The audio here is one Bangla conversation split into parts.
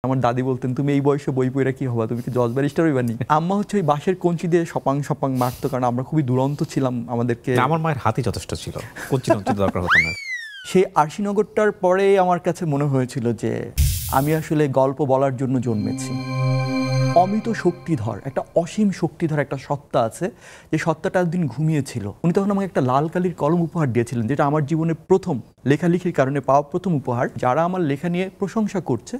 আমার দাদি বলতেন, তুমি এই বয়সে বই পড়ে কি হবা, তুমি কি জজ ব্যারিস্টার হইবা নি? আম্মা হচ্ছে ওই বাঁশের কঞ্চি দিয়ে সপাং সপাং মারতো, কারণ আমরা খুবই দুরন্ত ছিলাম। আমাদেরকে, আমার মায়ের হাতই যথেষ্ট ছিল, কঞ্চি দরকার হতো না। সেই আরশিনগরটার পরে আমার কাছে মনে হয়েছিল যে আমি আসলে গল্প বলার জন্য জন্মেছি। অমিত শক্তিধর, একটা অসীম শক্তিধর একটা সত্তা আছে, যে সত্তাটা একদিন ঘুমিয়েছিল। উনি তখন আমাকে একটা লাল কালির কলম উপহার দিয়েছিলেন, যেটা আমার জীবনে প্রথম লেখালেখির কারণে পাওয়া প্রথম উপহার। যারা আমার লেখা নিয়ে প্রশংসা করছে,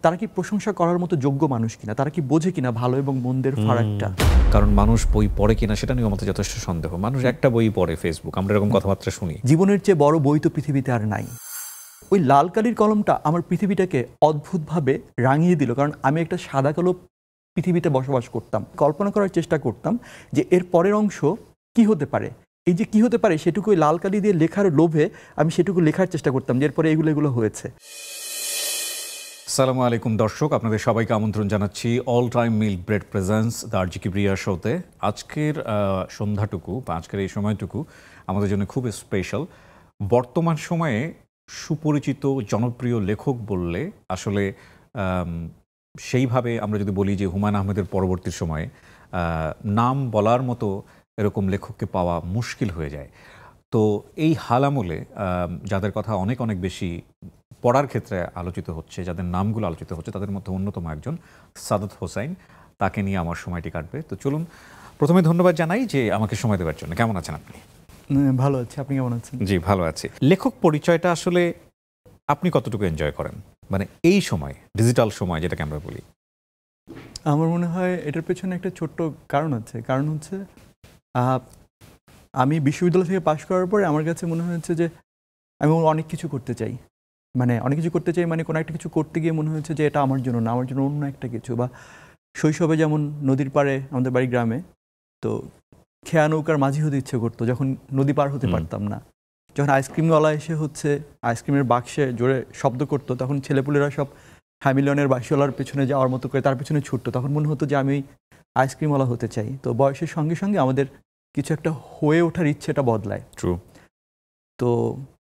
তারা কি প্রশংসা করার মতো যোগ্য মানুষ কিনা, তারা কি বোঝে কিনা ভালো এবং মন্দের ফারাকটা। কারণ মানুষ বই পড়ে কিনা সেটা নিয়ে আমাদের যথেষ্ট সন্দেহ। মানুষ একটা বই পড়ে ফেসবুক, আমরা এরকম কথাবার্তা শুনি। জীবনের চেয়ে বড় বই তো পৃথিবীতে আর নাই। ওই লাল কালির কলমটা আমার পৃথিবীটাকে অদ্ভুতভাবে রাঙিয়ে দিল, কারণ আমি একটা সাদা কালো পৃথিবীতে বসবাস করতাম। কল্পনা করার চেষ্টা করতাম যে এর পরের অংশ কি হতে পারে। এই যে কি হতে পারে সেটুকু ওই লাল কালি দিয়ে লেখার লোভে আমি সেটুকু লেখার চেষ্টা করতাম, যে এরপরে এগুলো হয়েছে। আসসালামু আলাইকুম দর্শক, আপনাদের সবাইকে আমন্ত্রণ জানাচ্ছি all time milk bread presence the RG Kibria শোতে। আজকের সন্ধ্যাটুকু বা আজকের এই সময়টুকু আমাদের জন্য খুব স্পেশাল। বর্তমান সময়ে সুপরিচিত জনপ্রিয় লেখক বললে আসলে সেইভাবে আমরা যদি বলি যে হুমায়ুন আহমেদের পরবর্তী সময়ে নাম বলার মতো এরকম লেখককে পাওয়া মুশকিল হয়ে যায়। তো এই হাল আমলে যাদের কথা অনেক অনেক বেশি পড়ার ক্ষেত্রে আলোচিত হচ্ছে, যাদের নামগুলো আলোচিত হচ্ছে, তাদের মধ্যে অন্যতম একজন সাদত হোসাইন। তাকে নিয়ে আমার সময়টি কাটবে। তো চলুন প্রথমে ধন্যবাদ জানাই যে আমাকে সময় দেওয়ার জন্য। কেমন আছেন আপনি? ভালো আছি, আপনি কেমন আছেন? জি ভালো আছি। লেখক পরিচয়টা আসলে আপনি কতটুকু এনজয় করেন, মানে এই সময় ডিজিটাল সময় যেটাকে আমরা বলি? আমার মনে হয় এটার পেছনে একটা ছোট্ট কারণ আছে। কারণ হচ্ছে আমি বিশ্ববিদ্যালয় থেকে পাশ করার পরে আমার কাছে মনে হয়েছে যে আমি অনেক কিছু করতে চাই। মানে অনেক কিছু করতে চাই, মানে কোনো একটা কিছু করতে গিয়ে মনে হয়েছে যে এটা আমার জন্য না, আমার জন্য অন্য একটা কিছু। বা শৈশবে যেমন নদীর পাড়ে, আমাদের বাড়ি গ্রামে, তো খেয়া নৌকার মাঝি হতে ইচ্ছে করতো, যখন নদী পার হতে পারতাম না। যখন আইসক্রিমওয়ালা এসে হচ্ছে আইসক্রিমের বাক্সে জোরে শব্দ করতো, তখন ছেলেপুলেরা সব হ্যামিলনের বাক্সওয়ালার পেছনে যাওয়ার মতো করে তার পেছনে ছুটতো। তখন মনে হতো যে আমি আইসক্রিমওয়ালা হতে চাই। তো বয়সের সঙ্গে সঙ্গে আমাদের কিছু একটা হয়ে ওঠার ইচ্ছেটা বদলায়। ট্রু। তো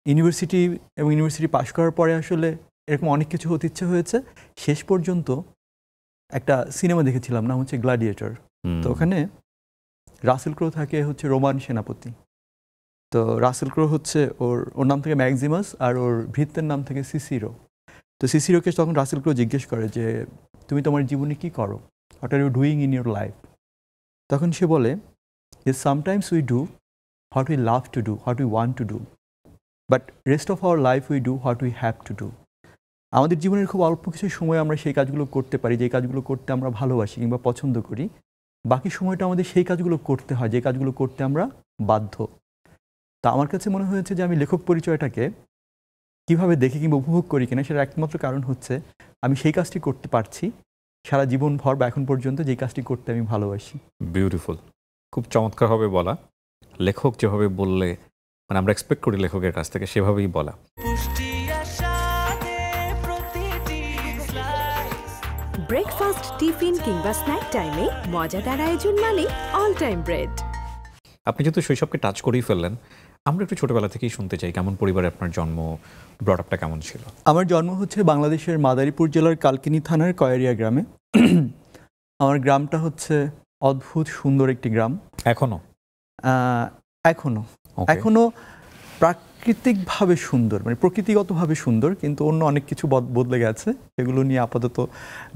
ইউনিভার্সিটি পাশ করার পরে আসলে এরকম অনেক কিছু হতে ইচ্ছে হয়েছে। শেষ পর্যন্ত একটা সিনেমা দেখেছিলাম, নাম হচ্ছে গ্ল্যাডিয়েটর। তো ওখানে রাসেল ক্রো থাকে হচ্ছে রোমান সেনাপতি। তো রাসেল ক্রো হচ্ছে ওর নাম থেকে ম্যাক্সিমাস, আর ওর ভৃত্যের নাম থেকে সিসিরো। তো সিসিরোকে তখন রাসেল ক্রো জিজ্ঞেস করে যে তুমি তোমার জীবনে কি করো, what are you doing in your life. তখন সে বলে যে sometimes we do what we love to do, what we want to do, but rest of our life we do what we have to do. আমাদের জীবনের খুব অল্প কিছু সময় আমরা সেই কাজগুলো করতে পারি যে কাজগুলো করতে আমরা ভালোবাসি কিংবা পছন্দ করি। বাকি সময়টা আমাদের সেই কাজগুলো করতে হয় যে কাজগুলো করতে আমরা বাধ্য। তা আমার কাছে মনে হয়েছে যে আমি লেখক পরিচয়টাকে কীভাবে দেখি কিংবা উপভোগ করি কিনা, সেটার একমাত্র কারণ হচ্ছে আমি সেই কাজটি করতে পারছি সারা জীবন ভর বা এখন পর্যন্ত যেই কাজটি করতে আমি ভালোবাসি। বিউটিফুল, খুব চমৎকারভাবে বলা। লেখক যেভাবে বললে, মানে আমরা এক্সপেক্ট করি লেখকের কাছ থেকে সেভাবেই বলা। ব্রেকফাস্ট, টিফিন কিংবা স্ন্যাক টাইমে মজাদার আয়োজন মানে অল টাইম ব্রেড। আপনি যেহেতু শৈশবকে টাচ করেই ফেললেন, আমরা একটু ছোটবেলা থেকেই শুনতে চাই কেমন পরিবারে আপনার জন্ম, ব্রট আপটা কেমন ছিল? আমার জন্ম হচ্ছে বাংলাদেশের মাদারীপুর জেলার কালকিনি থানার কয়েরিয়া গ্রামে। আমার গ্রামটা হচ্ছে অদ্ভুত সুন্দর একটি গ্রাম। এখনো প্রাকৃতিকভাবে সুন্দর, মানে প্রকৃতিগতভাবে সুন্দর, কিন্তু অন্য অনেক কিছু বদলে গেছে, সেগুলো নিয়ে আপাতত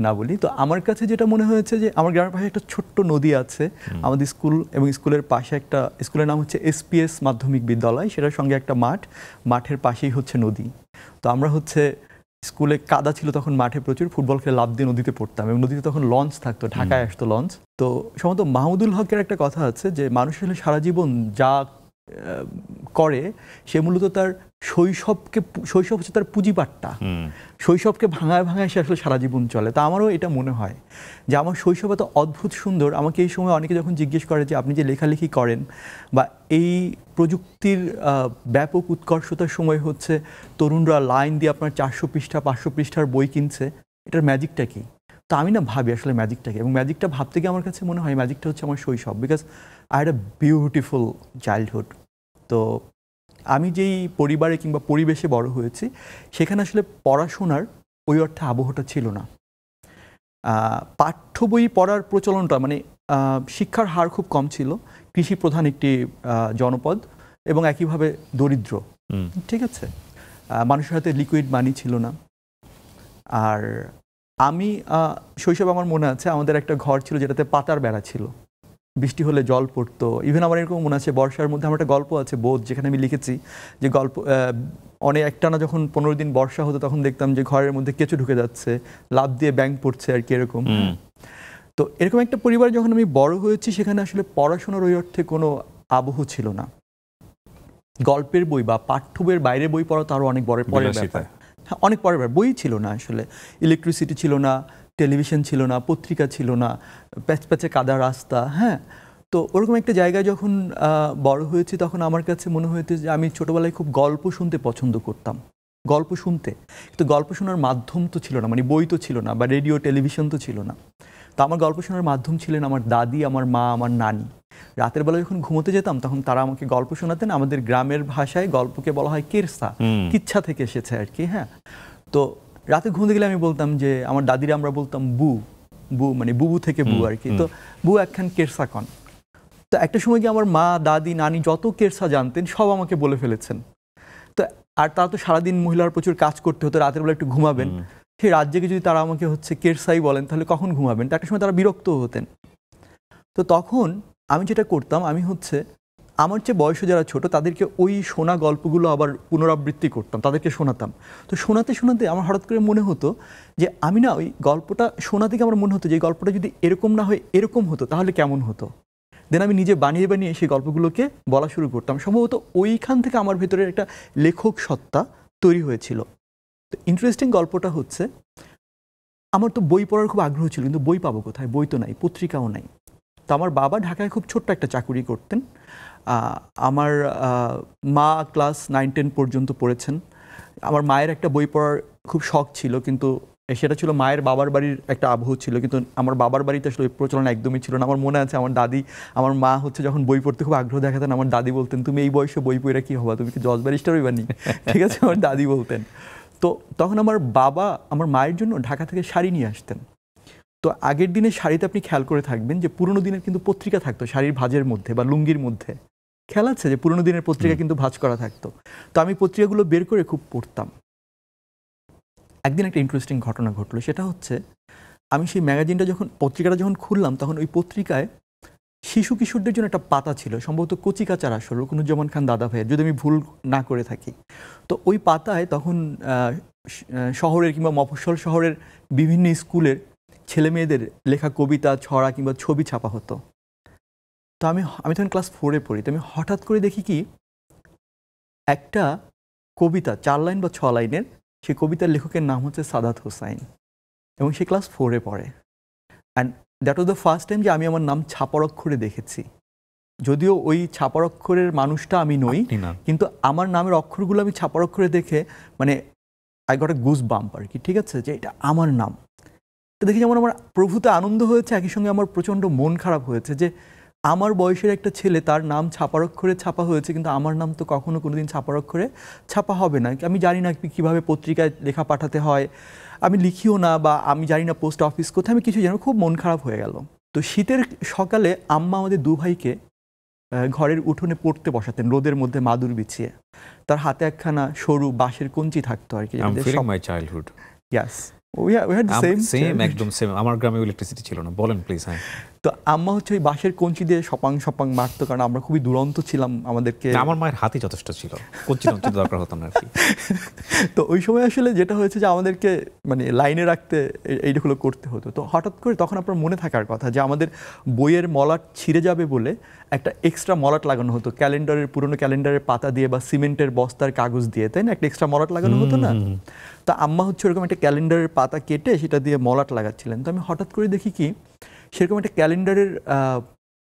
না বলি। তো আমার কাছে যেটা মনে হয়েছে যে আমার গ্রামের পাশে একটা ছোট্ট নদী আছে, আমাদের স্কুল এবং স্কুলের পাশে একটা স্কুলের নাম হচ্ছে এসপিএস মাধ্যমিক বিদ্যালয়, সেটার সঙ্গে একটা মাঠের পাশেই হচ্ছে নদী। তো আমরা হচ্ছে স্কুলে কাদা ছিল তখন, মাঠে প্রচুর ফুটবল খেলে লাফ দিয়ে নদীতে পড়তাম, এবং নদীতে তখন লঞ্চ থাকতো, ঢাকায় আসতো লঞ্চ। তো সম্ভবত মাহমুদুল হকের একটা কথা আছে যে মানুষ আসলে সারা জীবন যা করে সে মূলত তার শৈশব হচ্ছে তার পুঁজিবাট্টা। শৈশবকে ভাঙায় সে আসলে সারা জীবন চলে। তা আমারও এটা মনে হয় যে আমার শৈশব এত অদ্ভুত সুন্দর। আমাকে এই সময় অনেকে যখন জিজ্ঞেস করে যে আপনি যে লেখালেখি করেন বা এই প্রযুক্তির ব্যাপক উৎকর্ষতার সময় হচ্ছে তরুণরা লাইন দিয়ে আপনার 400 পৃষ্ঠা 500 পৃষ্ঠার বই কিনছে, এটার ম্যাজিকটা কি? তো আমি না ভাবি আসলে ম্যাজিকটাকে, এবং ম্যাজিকটা ভাবতে গিয়ে আমার কাছে মনে হয় ম্যাজিকটা হচ্ছে আমার শৈশব। Because I had a beautiful childhood. তো আমি যেই পরিবারে কিংবা পরিবেশে বড় হয়েছি, সেখানে আসলে পড়াশোনার ওই অর্থে আবহটা ছিল না। পাঠ্য বই পড়ার প্রচলনটা মানে শিক্ষার হার খুব কম ছিল, কৃষি প্রধান একটি জনপদ এবং একইভাবে দরিদ্র, ঠিক আছে, মানুষের হাতে লিকুইড মানি ছিল না। আর আমি শৈশবে আমার মনে আছে আমাদের একটা ঘর ছিল যেটাতে পাতার বেড়া ছিল, বৃষ্টি হলে জল পড়তো। ইভেন আমার এরকম মনে আছে বর্ষার মধ্যে আমার একটা গল্প আছে বোধ, যেখানে আমি লিখেছি যে গল্প অনেক একটানা যখন 15 দিন বর্ষা হতো তখন দেখতাম যে ঘরের মধ্যে কেঁচো ঢুকে যাচ্ছে, লাফ দিয়ে ব্যাঙ পড়ছে আর কি এরকম। তো এরকম একটা পরিবার যখন আমি বড় হয়েছি সেখানে আসলে পড়াশোনার ওই অর্থে কোনো আবহ ছিল না। গল্পের বই বা পাঠ্য বইয়ের বাইরে বই পড়া তো আরও অনেক পরের ব্যাপার। হ্যাঁ, অনেক পরের ব্যাপার। বই ছিল না আসলে, ইলেকট্রিসিটি ছিল না, টেলিভিশন ছিল না, পত্রিকা ছিল না, প্যাচপ্যাচে কাদা রাস্তা। হ্যাঁ, তো ওরকম একটা জায়গায় যখন বড় হয়েছি তখন আমার কাছে মনে হয়েছে যে আমি ছোটোবেলায় খুব গল্প শুনতে পছন্দ করতাম, গল্প শুনতে। কিন্তু গল্প শোনার মাধ্যম তো ছিল না, মানে বই তো ছিল না বা রেডিও টেলিভিশন তো ছিল না। তো আমার গল্প শোনার মাধ্যম ছিলেন আমার দাদি, আমার মা, আমার নানি। রাতের বেলা যখন ঘুমোতে যেতাম তখন তারা আমাকে গল্প শোনাতেন। আমাদের গ্রামের ভাষায় গল্পকে বলা হয় কেরসা, কিচ্ছা থেকে এসেছে আর কি। হ্যাঁ, তো রাতে ঘুমোতে গেলে আমি বলতাম যে আমার দাদিরা আমরা বলতাম বু বু, মানে বুবু থেকে বু আর কি। তো বু একখান কেরসা কন। তো একটা সময় গিয়ে আমার মা, দাদি, নানি যত কেরসা জানতেন সব আমাকে বলে ফেলেছেন। তো আর তারা তো সারাদিন মহিলার প্রচুর কাজ করতে হতো, রাতের বেলা একটু ঘুমাবেন, সেই রাত জেগে যদি তারা আমাকে কেরসাই বলেন তাহলে কখন ঘুমাবেন? তো একটা সময় তারা বিরক্ত হতেন। তো তখন আমি যেটা করতাম, আমি আমার চেয়ে বয়সে যারা ছোট তাদেরকে ওই শোনা গল্পগুলো আবার পুনরাবৃত্তি করতাম, তাদেরকে শোনাতাম। তো শোনাতে শোনাতে আমার হঠাৎ করে মনে হতো যে আমি না ওই গল্পটা শোনা থেকে আমার মনে হতো যে এই গল্পটা যদি এরকম না হয়ে এরকম হতো তাহলে কেমন হতো। দেন আমি নিজে বানিয়ে বানিয়ে সেই গল্পগুলোকে বলা শুরু করতাম। সম্ভবত ওইখান থেকে আমার ভেতরে একটা লেখক সত্তা তৈরি হয়েছিল। তো ইন্টারেস্টিং গল্পটা আমার তো বই পড়ার খুব আগ্রহ ছিল, কিন্তু বই পাবো কোথায়? বই তো নাই, পত্রিকাও নাই। তো আমার বাবা ঢাকায় খুব ছোট্ট একটা চাকুরি করতেন। আমার মা ক্লাস 9-10 পর্যন্ত পড়েছেন। আমার মায়ের একটা বই পড়ার খুব শখ ছিল, কিন্তু সেটা ছিল মায়ের বাবার বাড়ির একটা আবহ ছিল, কিন্তু আমার বাবার বাড়িতে আসলে ওই প্রচলন একদমই ছিল না। আমার মনে আছে আমার দাদি, আমার মা যখন বই পড়তে খুব আগ্রহ দেখাতেন, আমার দাদি বলতেন তুমি এই বয়সে বই পড়ে কি হবা, তুমি কি জজ ব্যারিস্টার হইবা নি? ঠিক আছে, আমার দাদি বলতেন। তো তখন আমার বাবা আমার মায়ের জন্য ঢাকা থেকে শাড়ি নিয়ে আসতেন। তো আগের দিনের শাড়িতে আপনি খেয়াল করে থাকবেন যে পুরোনো দিনের কিন্তু পত্রিকা থাকতো শাড়ির ভাঁজের মধ্যে বা লুঙ্গির মধ্যে। খেয়াল আছে যে পুরোনো দিনের পত্রিকা কিন্তু ভাঁজ করা থাকতো। তো আমি পত্রিকাগুলো বের করে খুব পড়তাম। একদিন একটা ইন্টারেস্টিং ঘটনা ঘটলো, সেটা আমি সেই পত্রিকাটা যখন খুললাম তখন ওই পত্রিকায় শিশু কিশোরদের জন্য একটা পাতা ছিল, সম্ভবত কচিকাচার আসর, রুকনুজ্জামান খান দাদা ভাইয়ের, যদি আমি ভুল না করে থাকি। তো ওই পাতায় তখন শহরের কিংবা মফস্বল শহরের বিভিন্ন স্কুলের ছেলে মেয়েদের লেখা কবিতা, ছড়া কিংবা ছবি ছাপা হতো। তো আমি তখন ক্লাস 4-এ পড়ি। তো আমি হঠাৎ করে দেখি কি একটা কবিতা 4 লাইন বা 6 লাইনের, সেই কবিতার লেখকের নাম সাদাত হোসাইন, এবং সে ক্লাস 4-এ পড়ে। And that was the first time যে আমি আমার নাম ছাপার অক্ষরে দেখেছি। যদিও ওই ছাপার অক্ষরের মানুষটা আমি নই, কিন্তু আমার নামের অক্ষরগুলো আমি ছাপার অক্ষরে দেখে মানে I got a goose bump আর কি। ঠিক আছে, যে এটা আমার নাম। তো দেখি যেমন আমার প্রভূতে আনন্দ হয়েছে, একই সঙ্গে আমার প্রচণ্ড মন খারাপ হয়েছে যে আমার বয়সের একটা ছেলে, তার নাম ছাপার অক্ষরে ছাপা হয়েছে, কিন্তু আমার নাম তো কখনো কোনোদিন ছাপার অক্ষরে ছাপা হবে না। আমি জানি না কীভাবে পত্রিকায় লেখা পাঠাতে হয়, আমি লিখিও না, বা আমি জানি না পোস্ট অফিস কোথায়, আমি কিছু জানি না। খুব মন খারাপ হয়ে গেল। তো শীতের সকালে আম্মা আমাদের 2 ভাইকে ঘরের উঠোনে পড়তে বসাতেন, রোদের মধ্যে মাদুর বিছিয়ে। তার হাতে একখানা সরু বাঁশের কঞ্চি থাকতো আর কি। Yes. We had the same. একদম সেম। আমার গ্রামে ইলেকট্রিসিটি ছিল না। বলেন প্লিজ। হ্যাঁ, তো আম্মা ওই বাঁশের কঞ্চি দিয়ে সপাং সপাং মারতো, কারণ আমরা খুবই দুরন্ত ছিলাম। আমাদেরকে আমার মায়ের হাতই যথেষ্ট ছিল, কঞ্চি দরকার হতো না আর কি। তো ওই সময় আসলে যেটা হয়েছে যে আমাদেরকে মানে লাইনে রাখতে এইগুলো করতে হতো। তো হঠাৎ করে তখন আপনার মনে থাকার কথা যে আমাদের বইয়ের মলাট ছিঁড়ে যাবে বলে একটা এক্সট্রা মলাট লাগানো হতো, পুরনো ক্যালেন্ডারের পাতা দিয়ে বা সিমেন্টের বস্তার কাগজ দিয়ে, তাই না? একটা এক্সট্রা মলাট লাগানো হতো না? তো আম্মা ওরকম একটা ক্যালেন্ডারের পাতা কেটে সেটা দিয়ে মলাট লাগাচ্ছিলেন। তো আমি হঠাৎ করে দেখি কি সেরকম একটা ক্যালেন্ডারের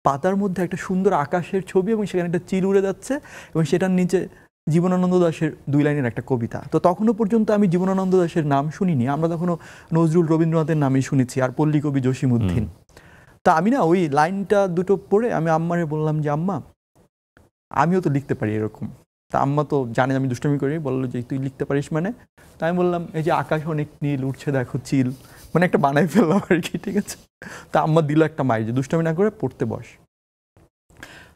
পাতার মধ্যে একটা সুন্দর আকাশের ছবি, এবং সেখানে একটা চিল উড়ে যাচ্ছে, এবং সেটার নিচে জীবনানন্দ দাশের 2 লাইনের একটা কবিতা। তো তখনও পর্যন্ত আমি জীবনানন্দ দাশের নাম শুনিনি, আমরা তখনও নজরুল, রবীন্দ্রনাথের নামই শুনেছি, আর পল্লী কবি জসিমউদ্দিন। তা আমি না ওই লাইনটা দুটো পড়ে আমি আম্মারে বললাম যে আম্মা, আমিও তো লিখতে পারি এরকম। তা আম্মা তো জানে আমি দুষ্টামি করি, বললো যে তুই লিখতে পারিস মানে? তাই আমি বললাম এই যে আকাশ অনেক নীল উঠছে দেখো চিল, মানে একটা বানাই ফেললাম আর কি, ঠিক আছে। তা আম্মা দিল একটা মাইর যে দুষ্টামি না করে পড়তে বস।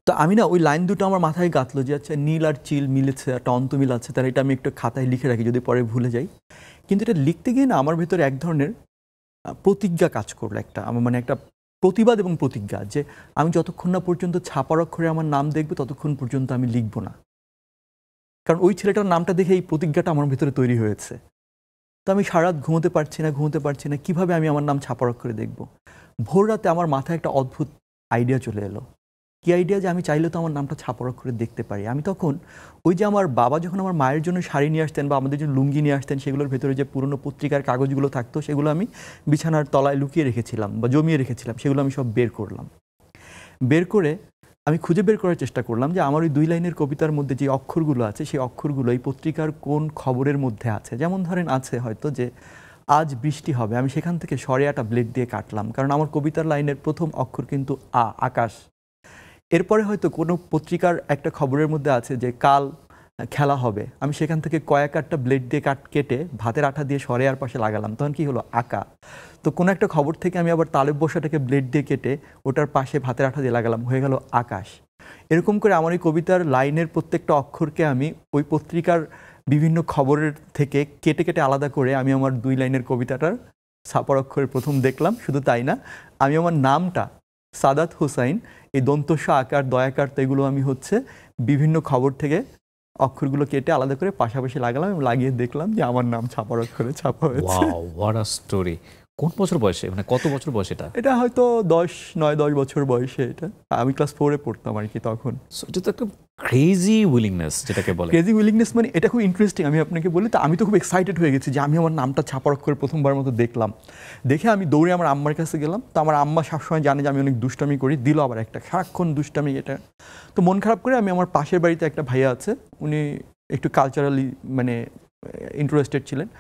তো আমি না ওই লাইন দুটো আমার মাথায় গাঁথলো যে আচ্ছা নীল আর চিল মিলেছে, একটা অন্তমিল আছে, তার এটা আমি একটু খাতায় লিখে রাখি যদি পরে ভুলে যাই। কিন্তু এটা লিখতে গিয়ে না আমার ভেতরে এক ধরনের প্রতিজ্ঞা কাজ করলো, একটা আমার মানে একটা প্রতিবাদ এবং প্রতিজ্ঞা, যে আমি যতক্ষণ না পর্যন্ত ছাপার অক্ষরে আমার নাম দেখবে ততক্ষণ পর্যন্ত আমি লিখবো না। কারণ ওই ছেলেটার নামটা দেখে এই প্রতিজ্ঞাটা আমার ভিতরে তৈরি হয়েছে। তো আমি সারা রাত ঘুমোতে পারছি না কিভাবে আমি আমার নাম ছাপার অক্ষরে দেখব। ভোর রাতে আমার মাথায় একটা অদ্ভুত আইডিয়া চলে এলো। কি আইডিয়া? যে আমি চাইলে তো আমার নামটা ছাপার অক্ষরে দেখতে পারি। আমি তখন ওই যে আমার বাবা যখন আমার মায়ের জন্য শাড়ি নিয়ে আসতেন বা আমাদের জন্য লুঙ্গি নিয়ে আসতেন, সেগুলোর ভেতরে যে পুরনো পত্রিকার কাগজগুলো থাকতো সেগুলো আমি বিছানার তলায় লুকিয়ে রেখেছিলাম বা জমিয়ে রেখেছিলাম, সেগুলো আমি সব বের করলাম। বের করে আমি খুঁজে বের করার চেষ্টা করলাম যে আমার ওই 2 লাইনের কবিতার মধ্যে যে অক্ষরগুলো আছে সেই অক্ষরগুলো এই পত্রিকার কোন খবরের মধ্যে আছে। যেমন ধরেন আছে হয়তো যে আজ বৃষ্টি হবে, আমি সেখান থেকে সরেয়াটা ব্লেড দিয়ে কাটলাম, কারণ আমার কবিতার লাইনের প্রথম অক্ষর কিন্তু আকাশ। এরপরে হয়তো কোনো পত্রিকার একটা খবরের মধ্যে আছে যে কাল খেলা হবে, আমি সেখান থেকে কয়েক আটটা ব্লেড দিয়ে কেটে ভাতের আঠা দিয়ে সরেয়ার পাশে লাগালাম, তখন কি হলো? আঁকা। তো কোনো একটা খবর থেকে আমি আবার তালেব বসাটাকে ব্লেড দিয়ে কেটে ওটার পাশে ভাতের আঠা দিয়ে লাগালাম, হয়ে গেল আকাশ। এরকম করে আমার এই কবিতার লাইনের প্রত্যেকটা অক্ষরকে আমি ওই পত্রিকার বিভিন্ন খবরের থেকে কেটে কেটে আলাদা করে আমি আমার 2 লাইনের কবিতাটার ছাপার অক্ষরে প্রথম দেখলাম। শুধু তাই না, আমি আমার নামটা সাদাত হোসাইন, এই দন্তস্ব আকার দয়াকার তো এগুলো আমি হচ্ছে বিভিন্ন খবর থেকে অক্ষরগুলো কেটে আলাদা করে পাশাপাশি লাগালাম এবং লাগিয়ে দেখলাম যে আমার নাম ছাপার অক্ষরে ছাপা হয়েছে। Wow, what a story! কোন বছর বয়সে, মানে কত বছর বয়সে এটা? এটা হয়তো 9-10 বছর বয়সে, এটা আমি ক্লাস 4-এ পড়তাম আর কি তখন। সো এটা তো একটা ক্রেজি উইলিংনেস যেটাকে বলে। ক্রেজি উইলিংনেস মানে এটা খুব ইন্টারেস্টিং। আমি আপনাকে বলি, তো আমি তো খুব এক্সাইটেড হয়ে গেছি যে আমি আমার নামটা ছাপার অক্ষরে প্রথমবার মতো দেখলাম। দেখে আমি দৌড়ে আমার আম্মার কাছে গেলাম। তো আমার আম্মা সবসময় জানে যে আমি অনেক দুষ্টামি করি, দিল আবার একটা সারাক্ষণ দুষ্টামি এটা। তো মন খারাপ করে আমি আমার পাশের বাড়িতে একটা ভাইয়া আছে, উনি একটু কালচারালি মানে ইন্টারেস্টেড ছিলেন।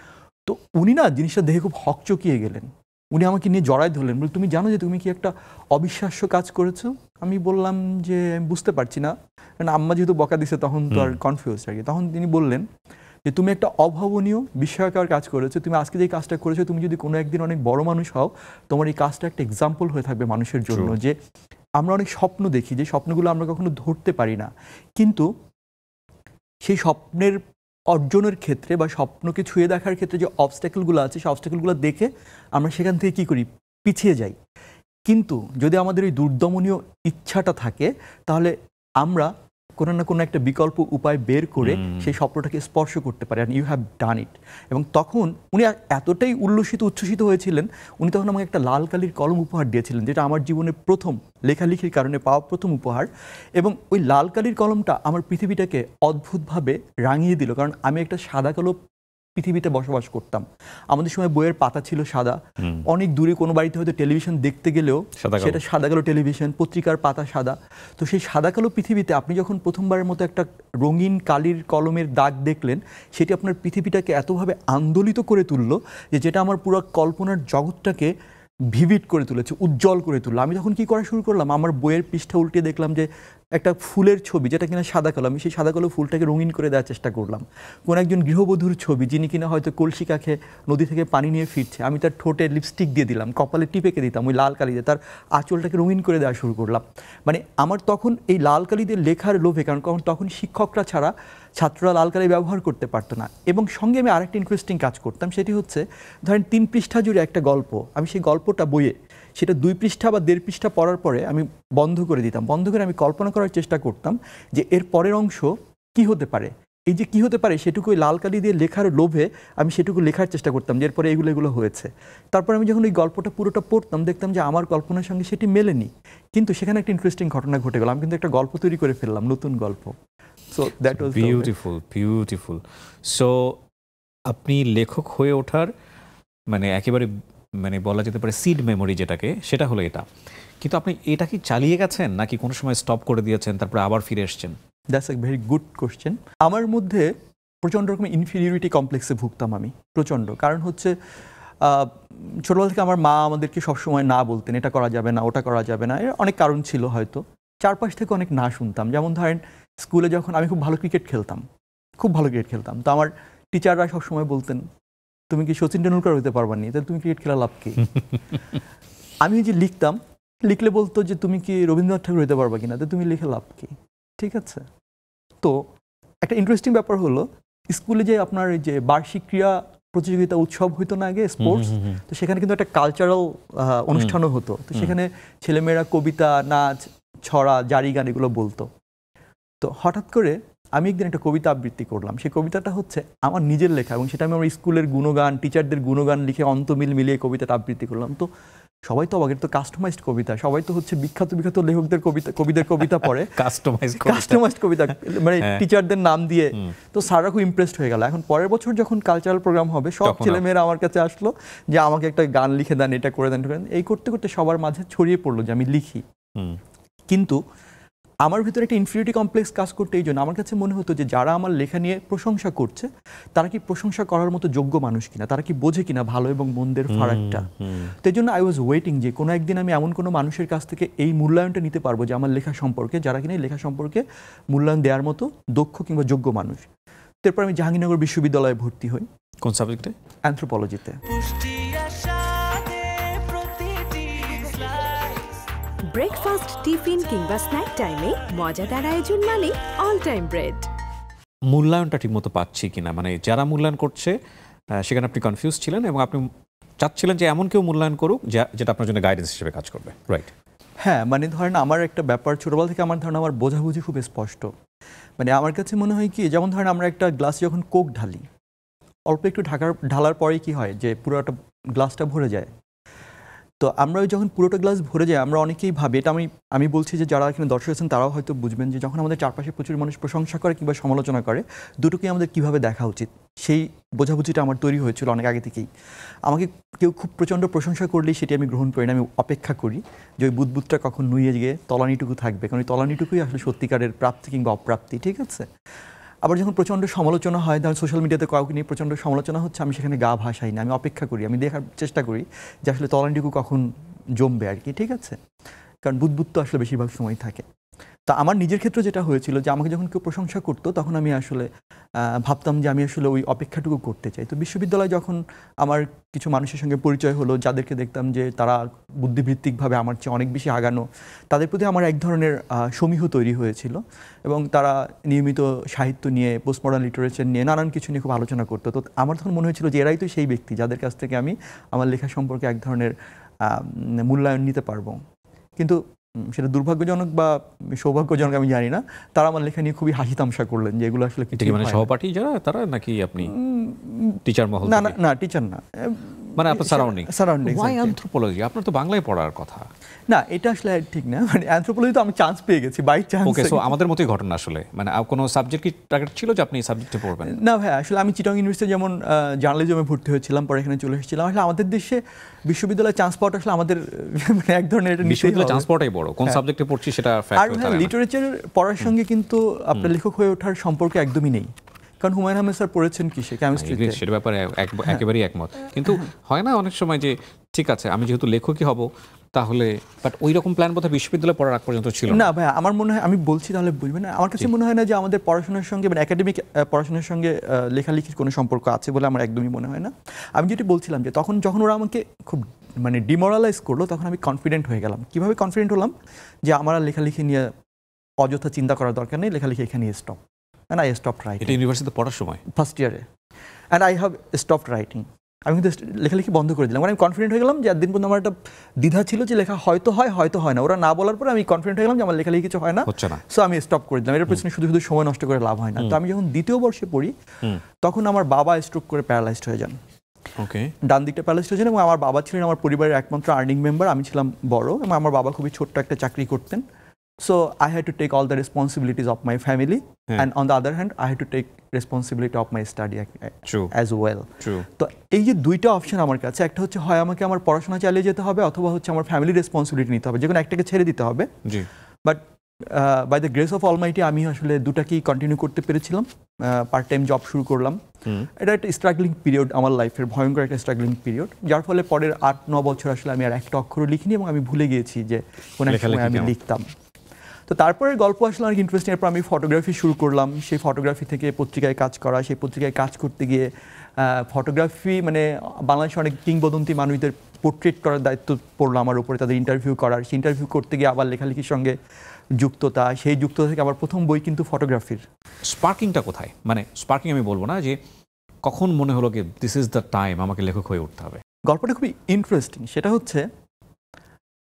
তো উনি না জিনিসটা দেখে খুব হকচকিয়ে গেলেন। উনি আমাকে নিয়ে জড়ায় ধরলেন, বলে তুমি জানো যে তুমি কি একটা অবিশ্বাস্য কাজ করেছো? আমি বললাম যে আমি বুঝতে পারছি না, কারণ আম্মা যেহেতু বকা দিছে তখন তো আর কনফিউজ আর কি। তখন তিনি বললেন যে তুমি একটা অভাবনীয় বিস্ময়কর কাজ করেছো, তুমি আজকে যে কাজটা করেছো, তুমি যদি কোনো একদিন অনেক বড় মানুষ হও, তোমার এই কাজটা একটা এক্সাম্পল হয়ে থাকবে মানুষের জন্য। যে আমরা অনেক স্বপ্ন দেখি, যে স্বপ্নগুলো আমরা কখনো ধরতে পারি না, কিন্তু সেই স্বপ্নের অর্জনের ক্ষেত্রে বা স্বপ্নকে ছুঁয়ে দেখার ক্ষেত্রে যে অবস্ট্যাকলগুলো আছে, সেই অবস্ট্যাকলগুলো দেখে আমরা সেখান থেকে কী করি? পিছিয়ে যাই। কিন্তু যদি আমাদের ওই দুর্দমনীয় ইচ্ছাটা থাকে, তাহলে আমরা কোনো না কোনো একটা বিকল্প উপায় বের করে সেই স্বপ্নটাকে স্পর্শ করতে পারি। অ্যান্ড ইউ হ্যাভ ডান ইট। এবং তখন উনি এতটাই উচ্ছ্বসিত হয়েছিলেন, উনি তখন আমাকে একটা লাল কালির কলম উপহার দিয়েছিলেন, যেটা আমার জীবনের প্রথম লেখালেখির কারণে পাওয়া প্রথম উপহার। এবং ওই লাল কালির কলমটা আমার পৃথিবীটাকে অদ্ভুতভাবে রাঙিয়ে দিল, কারণ আমি একটা সাদা কালো পৃথিবীতে বসবাস করতাম। আমাদের সময় বইয়ের পাতা ছিল সাদা, অনেক দূরে কোনো বাড়িতে হয়তো টেলিভিশন দেখতে গেলেও সেটা সাদা কালো টেলিভিশন, পত্রিকার পাতা সাদা। তো সেই সাদা কালো পৃথিবীতে আপনি যখন প্রথমবারের মতো একটা রঙিন কালির কলমের দাগ দেখলেন, সেটি আপনার পৃথিবীটাকে এতভাবে আন্দোলিত করে তুললো যে যেটা আমার পুরো কল্পনার জগৎটাকে ভিভিড করে তুলেছে, উজ্জ্বল করে তুললো। আমি তখন কি করা শুরু করলাম, আমার বইয়ের পৃষ্ঠা উল্টে দেখলাম যে একটা ফুলের ছবি, যেটা কিনা সাদা কালো, আমি সেই সাদা কালো ফুলটাকে রঙিন করে দেওয়ার চেষ্টা করলাম। কোন একজন গৃহবধূর ছবি, যিনি কিনা হয়তো কলসি কাখে নদী থেকে পানি নিয়ে ফিরছে, আমি তার ঠোঁটে লিপস্টিক দিয়ে দিলাম, কপালে টিপেকে দিতাম ওই লাল কালি দিয়ে, তার আঁচলটাকে রঙিন করে দেওয়া শুরু করলাম। মানে আমার তখন এই লাল কালি দিয়ে লেখার লোভে, কারণ তখন শিক্ষকরা ছাড়া ছাত্ররা লাল কালি ব্যবহার করতে পারতো না। এবং সঙ্গে আমি আরেকটা ইন্টারেস্টিং কাজ করতাম, সেটি হচ্ছে ধরেন 3 পৃষ্ঠা জুড়ে একটা গল্প, আমি সেই গল্পটা বইয়ে সেটা 2 পৃষ্ঠা বা 1.5 পৃষ্ঠা পড়ার পরে আমি বন্ধ করে দিতাম। বন্ধ করে আমি কল্পনা করার চেষ্টা করতাম যে এর পরের অংশ কি হতে পারে। এই যে কি হতে পারে সেটুকু লাল কালি দিয়ে লেখার লোভে আমি সেটুকু লেখার চেষ্টা করতাম, যে এরপরে এগুলো হয়েছে। তারপর আমি যখন ওই গল্পটা পুরোটা পড়তাম, দেখতাম যে আমার কল্পনার সঙ্গে সেটি মেলেনি, কিন্তু সেখানে একটা ইন্টারেস্টিং ঘটনা ঘটে গেল। আমি কিন্তু একটা গল্প তৈরি করে ফেললাম, নতুন গল্প। So that was beautiful. So আপনি লেখক হয়ে ওঠার মানে একেবারে মানে বলা যেতে পারে সিড মেমোরি যেটাকে, সেটা হলো এটা। কিন্তু আপনি এটা কি চালিয়ে গেছেন নাকি কোনো সময় স্টপ করে দিয়েছেন তারপরে আবার ফিরে এসেছেন? That's a very good question. আমার মধ্যে প্রচণ্ড রকম ইনফিরিয়রিটি কমপ্লেক্সে ভুগতাম আমি, প্রচণ্ড। কারণ হচ্ছে ছোটবেলা থেকে আমার মা আমাদেরকে সবসময় না বলতেন, এটা করা যাবে না, ওটা করা যাবে না, এর অনেক কারণ ছিল হয়তো। চারপাশ থেকে অনেক না শুনতাম। যেমন ধরেন স্কুলে যখন আমি খুব ভালো ক্রিকেট খেলতাম, তো আমার টিচাররা সবসময় বলতেন তুমি কি সচিন টেন্ডুলকার হতে পারবা নি, তাহলে তুমি ক্রিকেট খেলা লাভ কি? আমি যে লিখলে বলতো যে তুমি কি রবীন্দ্রনাথ ঠাকুর হতে পারবা কিনা, তো তুমি লিখে লাভ কি? ঠিক আছে। তো একটা ইন্টারেস্টিং ব্যাপার হলো স্কুলে যে আপনার যে বার্ষিক ক্রীড়া প্রতিযোগিতা উৎসব হইতো না আগে, স্পোর্টস, তো সেখানে কিন্তু একটা কালচারাল অনুষ্ঠানও হতো। তো সেখানে ছেলেমেয়েরা কবিতা, নাচ, ছড়া, জারি গান এগুলো বলতো। তো হঠাৎ করে আমি একদিন একটা কবিতা আবৃত্তি করলাম। সেই কবিতাটা হচ্ছে আমার নিজের লেখা এবং সেটা আমি আমার স্কুলের গুণগান, টিচারদের গুণগান লিখে অন্তমিল মিলিয়ে কবিতাটা আবৃত্তি করলাম। তো সবাই তো অবাক, তো কাস্টমাইজড কবিতা, সবাই তো হচ্ছে বিখ্যাত লেখকদের কবিদের কবিতা পড়ে, কাস্টমাইজড কবিতা মানে টিচারদের নাম দিয়ে। তো স্যাররা খুব ইমপ্রেসড হয়ে গেল। এখন পরের বছর যখন কালচারাল প্রোগ্রাম হবে, সব ছেলেমেয়েরা আমার কাছে আসলো যে আমাকে একটা গান লিখে দেন, এটা করে দেন। এই করতে করতে সবার মাঝে ছড়িয়ে পড়লো যে আমি লিখি। কিন্তু আমার ভিতরে একটা ইনফিরিয়রিটি কমপ্লেক্স কাজ করতে এই জন্য আমার কাছে মনে হতো যে যারা আমার লেখা নিয়ে প্রশংসা করছে তারা কি প্রশংসা করার মতো যোগ্য মানুষ কিনা, তারা কি বোঝে কিনা ভালো এবং মন্দের ফারাকটা। তো এই জন্য আই ওয়াজ ওয়েটিং যে কোনো একদিন আমি এমন কোনো মানুষের কাছ থেকে এই মূল্যায়নটা নিতে পারবো যে আমার লেখা সম্পর্কে, যারা কিনা এই লেখা সম্পর্কে মূল্যায়ন দেওয়ার মতো দক্ষ কিংবা যোগ্য মানুষ। তারপর আমি জাহাঙ্গীরনগর বিশ্ববিদ্যালয়ে ভর্তি হই। কোন সাবজেক্টে? অ্যানথ্রোপোলজিতে। ব্রেকফাস্ট, টিফিন কিংবা স্ন্যাক টাইমে মজাদার আয়োজন মানে অল টাইম ব্রেড। মূল্যায়নটা ঠিকমতো পাচ্ছি কিনা, মানে যারা মূল্যায়ন করছে সেখানে আপনি কনফিউজ ছিলেন এবং আপনি চাচ্ছিলেন যে এমন কেউ মূল্যায়ন করুক যেটা আপনার জন্য গাইডেন্স হিসেবে কাজ করবে, রাইট? হ্যাঁ, মানে ধরেন আমার একটা ব্যাপার ছোটবেলা থেকে আমার ধারণা, আমার বোঝাবুঝি খুব স্পষ্ট। মানে আমার কাছে মনে হয় কি, যেমন ধরেন আমরা একটা গ্লাসে যখন কোক ঢালি, অল্প একটু ঢালার পরেই কি হয় যে পুরোটা গ্লাসটা ভরে যায়। তো আমরা যখন পুরোটা গ্লাস ভরে যায় আমরা অনেকেই ভাবি, এটা আমি বলছি যে যারা এখানে দর্শক আছেন তারাও হয়তো বুঝবেন যে যখন আমাদের চারপাশে প্রচুর মানুষ প্রশংসা করে কিংবা সমালোচনা করে, দুটোকেই আমাদের কীভাবে দেখা উচিত, সেই বোঝাবুঝিটা আমার তৈরি হয়েছিল অনেক আগে থেকেই। আমাকে কেউ খুব প্রচণ্ড প্রশংসা করলেই সেটি আমি গ্রহণ করি না, আমি অপেক্ষা করি যে ওই বুদবুদটা কখন নুয়ে গিয়ে তলানিটুকু থাকবে, কারণ ওই তলানিটুকুই আসলে সত্যিকারের প্রাপ্তি কিংবা অপ্রাপ্তি। ঠিক আছে। আবার যখন প্রচণ্ড সমালোচনা হয়, ধরেন সোশ্যাল মিডিয়াতে কাউকে নিয়ে প্রচণ্ড সমালোচনা হচ্ছে, আমি সেখানে গা ভাসাই না, আমি অপেক্ষা করি, আমি দেখার চেষ্টা করি যে আসলে তলানিটুকু কখন জমবে আর কি। ঠিক আছে। কারণ বুদবুদ তো আসলে বেশিরভাগ সময় থাকে। তা আমার নিজের ক্ষেত্রে যেটা হয়েছিল যে আমাকে যখন কেউ প্রশংসা করতো তখন আমি আসলে ভাবতাম যে আমি আসলে ওই অপেক্ষাটুকু করতে চাই। তো বিশ্ববিদ্যালয়ে যখন আমার কিছু মানুষের সঙ্গে পরিচয় হলো, যাদেরকে দেখতাম যে তারা বুদ্ধিবৃত্তিকভাবে আমার চেয়ে অনেক বেশি আগানো, তাদের প্রতি আমার এক ধরনের সমীহ তৈরি হয়েছিল এবং তারা নিয়মিত সাহিত্য নিয়ে, পোস্টমডার্ন লিটারেচার নিয়ে, নানান কিছু নিয়ে খুব আলোচনা করতো। তো আমার তখন মনে হয়েছিল যে এরাই তো সেই ব্যক্তি যাদের কাছ থেকে আমি আমার লেখা সম্পর্কে এক ধরনের মূল্যায়ন নিতে পারবো। কিন্তু সেটা দুর্ভাগ্যজনক বা সৌভাগ্যজনক আমি জানি না, তারা আমার লেখা নিয়ে খুবই হাসি তামাশা করলেন যে এগুলো আসলে কিছু। মানে সহপাঠী যারা তারা নাকি আপনি টিচার মহল? না টিচার না, মানে আপনার সারাউন্ডিং। Y anthropology? আপনার তো বাংলায় পড়ার কথা। না, এটা আসলে ঠিক না। মানে অ্যানথ্রোপোলজি তো আমি চান্স পেয়ে গেছি বাই চান্স। ওকে, সো আমাদের মতোই ঘটনা আসলে। মানে কোনো সাবজেক্ট কি টার্গেট ছিল যে আপনি এই সাবজেক্টে পড়বেন? না ভাই, আসলে আমি চিটাগং ইউনিভার্সিটি যেমন জার্নালিজমে ভর্তি হয়েছিলাম, পরে এখানে চলে এসেছিলাম। আসলে আমাদের দেশে বিশ্ববিদ্যালয়ে চান্স পাওয়াটা আসলে আমাদের মানে এক ধরনের বিশ্ববিদ্যালয়ে চান্স পাওয়াটাই বড়, কোন সাবজেক্টে পড়ছি সেটা ফ্যাক্ট। আর হ্যাঁ, লিটারেচার পড়ার সঙ্গে কিন্তু আপনার লেখক হয়ে ওঠার সম্পর্ক একদমই নেই। কারণ হুমায়ুন আহমেদ স্যার পড়েছেন কিসে, কেমিস্ট্রিতে। সেটা ব্যাপারে একেবারেই একমত। কিন্তু হয় না অনেক সময় যে ঠিক আছে আমি যেহেতু লেখকই হব তাহলে, বাট ওই রকম প্ল্যান বোধহয় বিশ্ববিদ্যালয়ে পড়ার আগ পর্যন্ত ছিল না। ভাই আমার মনে হয়, আমি বলছি তাহলে বুঝবেন না, আমার কাছে মনে হয় না যে আমাদের পড়াশোনার সঙ্গে মানে একাডেমিক পড়াশোনার সঙ্গে লেখালেখির কোনো সম্পর্ক আছে বলে আমার একদমই মনে হয় না। আমি যেটি বলছিলাম যে তখন যখন ওরা আমাকে খুব মানে ডিমোরালাইজ করলো তখন আমি কনফিডেন্ট হয়ে গেলাম। কিভাবে কনফিডেন্ট হলাম? যে আমার লেখালেখি নিয়ে অযথা চিন্তা করার দরকার নেই, লেখালেখি এখানে stop. And I stopped writing. এটা ইউনিভার্সিটিতে পড়ার সময় ফার্স্ট ইয়ারে। And I have stopped writing. আমি কিন্তু লেখালেখি বন্ধ করে দিলাম। মানে আমি কনফিডেন্ট হয়ে গেলাম যে একদিন পর্যন্ত আমার একটা দ্বিধা ছিল যে লেখা হয়তো হয় হয়তো হয় না। ওরা না বলার পরে আমি কনফিডেন্ট হয়ে গেলাম যে আমার লেখালেখি কিছু হয় না, হচ্ছে না। সো আমি স্টপ করে দিলাম। এর পেছনে শুধু শুধু সময় নষ্ট করে লাভ হয় না। তো আমি যখন দ্বিতীয় বর্ষে পড়ি তখন আমার বাবা স্ট্রোক করে প্যারালাইজড হয়ে যান। ওকে, ডান দিকটা প্যারালাইজড হয়ে যান এবং আমার বাবা ছিলেন আমার পরিবারের একমাত্র আর্নিং মেম্বার। আমি ছিলাম বড় এবং আমার বাবা খুবই ছোট্ট একটা চাকরি করতেন। So I had to take all the responsibilities of my family, and on the other hand, I had to take responsibility of my study as well. তো এই যে দুইটা অপশন আমার কাছে, একটা হচ্ছে হয় আমাকে আমার পড়াশোনা চালিয়ে যেতে হবে অথবা হচ্ছে আমার ফ্যামিলি রেসপন্সিবিলিটি নিতে হবে, যে কোনো একটাকে ছেড়ে দিতে হবে। But by the grace of almighty আমি আসলে দুটাকেই কন্টিনিউ করতে পেরেছিলাম। পার্ট টাইম জব শুরু করলাম। এটা একটা স্ট্রাগলিং পিরিয়ড আমার লাইফের, ভয়ঙ্কর একটা স্ট্রাগলিং পিরিয়ড, যার ফলে পরের 8-9 বছর আসলে আমি আর একটা অক্ষরও লিখিনি এবং আমি ভুলে গিয়েছি যে কোনো এক সময় আমি লিখতাম। তো তারপরে গল্প আসলে অনেক ইন্টারেস্টিং। এরপর আমি ফটোগ্রাফি শুরু করলাম, সেই ফটোগ্রাফি থেকে পত্রিকায় কাজ করা, সেই পত্রিকায় কাজ করতে গিয়ে ফটোগ্রাফি মানে বাংলাদেশে অনেক কিংবদন্তি মানুষদের পোর্ট্রেট করার দায়িত্ব পড়লো আমার উপরে, তাদের ইন্টারভিউ করার। সেই ইন্টারভিউ করতে গিয়ে আবার লেখালেখির সঙ্গে যুক্ততা, সেই যুক্ততা থেকে আমার প্রথম বই কিন্তু ফটোগ্রাফির। স্পার্কিংটা কোথায়? মানে স্পার্কিং আমি বলবো না, যে কখন মনে হলো কি দিস ইজ দ্য টাইম আমাকে লেখক হয়ে উঠতে হবে? গল্পটা খুবই ইন্টারেস্টিং। সেটা হচ্ছে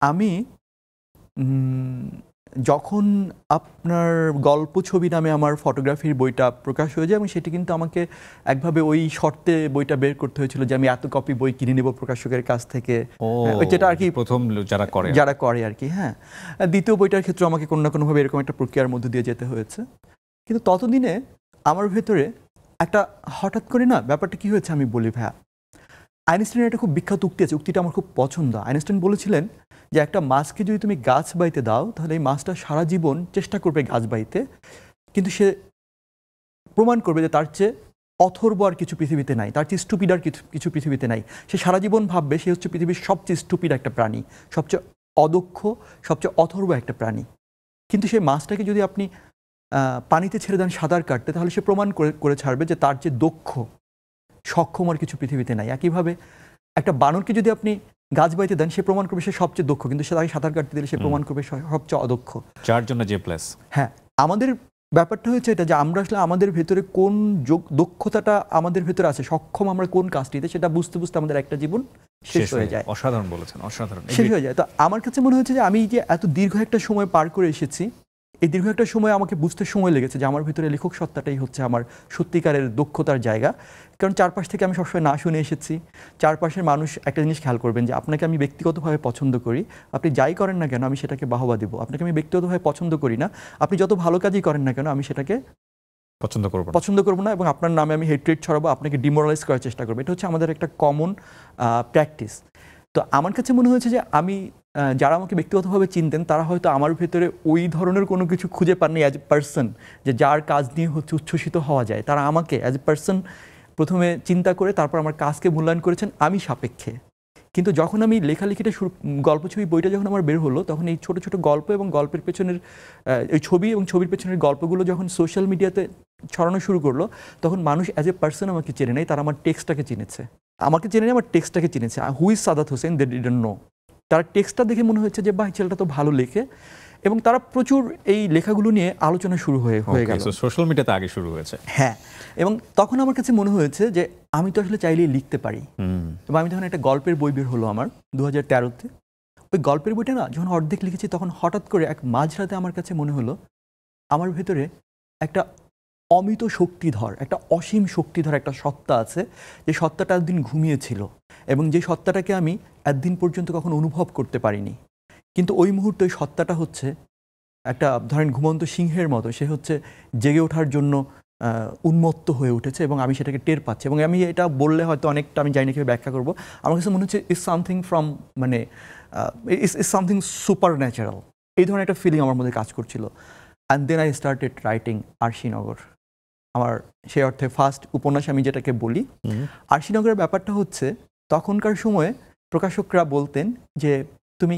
আমি যখন আপনার গল্প ছবি নামে আমার ফটোগ্রাফির বইটা প্রকাশ হয়ে যায়, এবং সেটি কিন্তু আমাকে একভাবে ওই শর্তে বইটা বের করতে হয়েছিল যে আমি এত কপি বই কিনে নেব প্রকাশকের কাছ থেকে, যেটা আর কি প্রথম যারা করে আর কি। হ্যাঁ, দ্বিতীয় বইটার ক্ষেত্রে আমাকে কোনো না কোনোভাবে এরকম একটা প্রক্রিয়ার মধ্যে দিয়ে যেতে হয়েছে। কিন্তু ততদিনে আমার ভেতরে একটা হঠাৎ করে না ব্যাপারটা কি হয়েছে আমি বলি ভাইয়া। আইনস্টাইনের একটা খুব বিখ্যাত উক্তি আছে, উক্তিটা আমার খুব পছন্দ। আইনস্টাইন বলেছিলেন যে একটা মাছকে যদি তুমি গাছ বাইতে দাও তাহলে এই মাছটা সারা জীবন চেষ্টা করবে গাছ বাইতে, কিন্তু সে প্রমাণ করবে যে তার চেয়ে অথর্ব আর কিছু পৃথিবীতে নাই, তার চেয়ে স্টুপিড আর কিছু পৃথিবীতে নাই। সে সারা জীবন ভাববে সে হচ্ছে পৃথিবীর সবচেয়ে স্টুপিড একটা প্রাণী, সবচেয়ে অদক্ষ, সবচেয়ে অথর্ব একটা প্রাণী। কিন্তু সেই মাছটাকে যদি আপনি পানিতে ছেড়ে দেন সাঁতার কাটতে, তাহলে সে প্রমাণ করে ছাড়বে যে তার যে দক্ষ সক্ষম আর কিছু পৃথিবীতে নাই। একইভাবে একটা বানরকে যদি আপনি গাছ বাইতে দেন, সে প্রমাণ করবে সে সবচেয়ে দক্ষ, কিন্তু সে তাকে সাঁতার কাটতে দিলে সে প্রমাণ করবে সবচেয়ে অদক্ষ, যার জন্য যে প্লাস। হ্যাঁ, আমাদের ব্যাপারটা হচ্ছে এটা যে আমরা আসলে আমাদের ভেতরে কোন দক্ষতাটা আমাদের ভেতরে আছে, সক্ষম আমরা কোন কাজটিতে, সেটা বুঝতে বুঝতে আমাদের একটা জীবন শেষ হয়ে যায়। অসাধারণ বলেছেন, অসাধারণ, শেষ হয়ে যায়। তো আমার কাছে মনে হচ্ছে যে আমি যে এত দীর্ঘ একটা সময় পার করে এসেছি, এই দীর্ঘ একটা সময় আমাকে বুঝতে সময় লেগেছে যে আমার ভিতরে লেখক সত্তাটাই হচ্ছে আমার সত্যিকারের দক্ষতার জায়গা। কারণ চারপাশ থেকে আমি সবসময় না শুনে এসেছি। চারপাশের মানুষ একটা জিনিস খেয়াল করবেন যে আপনাকে আমি ব্যক্তিগতভাবে পছন্দ করি, আপনি যাই করেন না কেন আমি সেটাকে বাহবা দেবো। আপনাকে আমি ব্যক্তিগতভাবে পছন্দ করি না, আপনি যত ভালো কাজই করেন না কেন আমি সেটাকে পছন্দ করবো না, এবং আপনার নামে আমি হেট্রেট ছড়াবো, আপনাকে ডিমোরালাইজ করার চেষ্টা করবো। এটা হচ্ছে আমাদের একটা কমন প্র্যাকটিস। তো আমার কাছে মনে হয়েছে যে আমি যারা আমাকে ব্যক্তিগতভাবে চিনতেন তারা হয়তো আমার ভেতরে ওই ধরনের কোনো কিছু খুঁজে পাননি অ্যাজ এ পার্সন, যে যার কাজ নিয়ে হচ্ছে উচ্ছ্বসিত হওয়া যায়। তারা আমাকে অ্যাজ এ পার্সন প্রথমে চিন্তা করে তারপর আমার কাজকে মূল্যায়ন করেছেন আমি সাপেক্ষে। কিন্তু যখন আমি লেখালেখিটা গল্প ছবি বইটা যখন আমার বের হলো, তখন এই ছোট ছোট গল্প এবং গল্পের পেছনের এই ছবি এবং ছবির পেছনের গল্পগুলো যখন সোশ্যাল মিডিয়াতে ছড়ানো শুরু করলো, তখন মানুষ অ্যাজ এ পার্সন আমাকে চেনে নাই, তারা আমার টেক্সটটাকে চিনেছে। আমাকে চেনে নেই, আমার টেক্সটটাকে চিনেছে। Who is Sadat Hossain, they didn't know. তারা টেক্সটটা দেখে মনে হচ্ছে যে বাহ, ছেলেটা তো ভালো লেখে, এবং তারা প্রচুর এই লেখাগুলো নিয়ে আলোচনা শুরু হয়ে গেল। সোশ্যাল মিডিয়াতে আগে শুরু হয়েছে। হ্যাঁ, এবং তখন আমার কাছে মনে হয়েছে যে আমি তো আসলে চাইলেই লিখতে পারি। এবং আমি তখন একটা গল্পের বই বের হলো আমার 2013-তে। ওই গল্পের বইটা না যখন অর্ধেক লিখেছি, তখন হঠাৎ করে এক মাঝরাতে আমার কাছে মনে হলো আমার ভেতরে একটা অমিত শক্তিধর, একটা অসীম শক্তিধর একটা সত্তা আছে, যে সত্তাটা একদিন ঘুমিয়েছিল এবং যে সত্তাটাকে আমি একদিন পর্যন্ত কখনো অনুভব করতে পারিনি। কিন্তু ওই মুহূর্তে ওই সত্তাটা হচ্ছে একটা ধরেন ঘুমন্ত সিংহের মতো, সে হচ্ছে জেগে ওঠার জন্য উন্মত্ত হয়ে উঠেছে, এবং আমি সেটাকে টের পাচ্ছি। এবং আমি এটা বললে হয়তো অনেকটা আমি জানি না কীভাবে ব্যাখ্যা করবো। আমার কাছে মনে হচ্ছে ইজ সামথিং ফ্রম মানে ইজ সামথিং সুপার ন্যাচারাল, এই ধরনের একটা ফিলিং আমার মধ্যে কাজ করছিল। And then I started writing Arshinagar. আমার সেই অর্থে ফার্স্ট উপন্যাস আমি যেটাকে বলি। আরশিনগরের ব্যাপারটা হচ্ছে তখনকার সময়ে প্রকাশকরা বলতেন যে তুমি